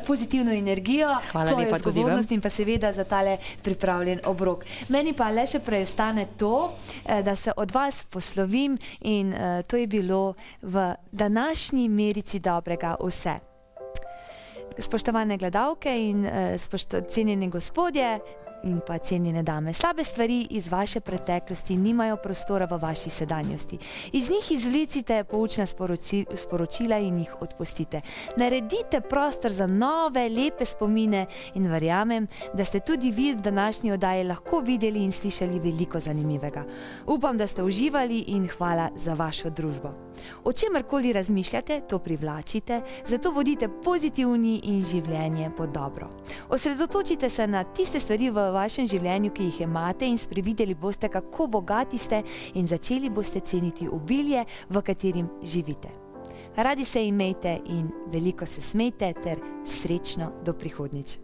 pozitivno energijo, tvojo odgovornost in pa seveda za tale pripravljen obrok. Meni pa le še preostane to, da se od vas poslovim in to je bilo v današnji merici dobrega vse. Spoštovane gledalke in cenjeni gospodje in pa cenjene dame, slabe stvari iz vaše preteklosti nimajo prostora v vaši sedanjosti. Iz njih izvlecite poučna sporočila in jih odpustite. Naredite prostor za nove, lepe spomine in verjamem, da ste tudi vi v današnji oddaji lahko videli in slišali veliko zanimivega. Upam, da ste uživali in hvala za vašo družbo. O čemerkoli razmišljate, to privlačite, zato bodite pozitivni in življenje bo dobro. Osredotočite se na tiste stvari v vašem življenju, ki jih imate, in sprevideli boste, kako bogati ste in začeli boste ceniti obilje, v katerim živite. Radi se imejte in veliko se smejte ter srečno do prihodnjič.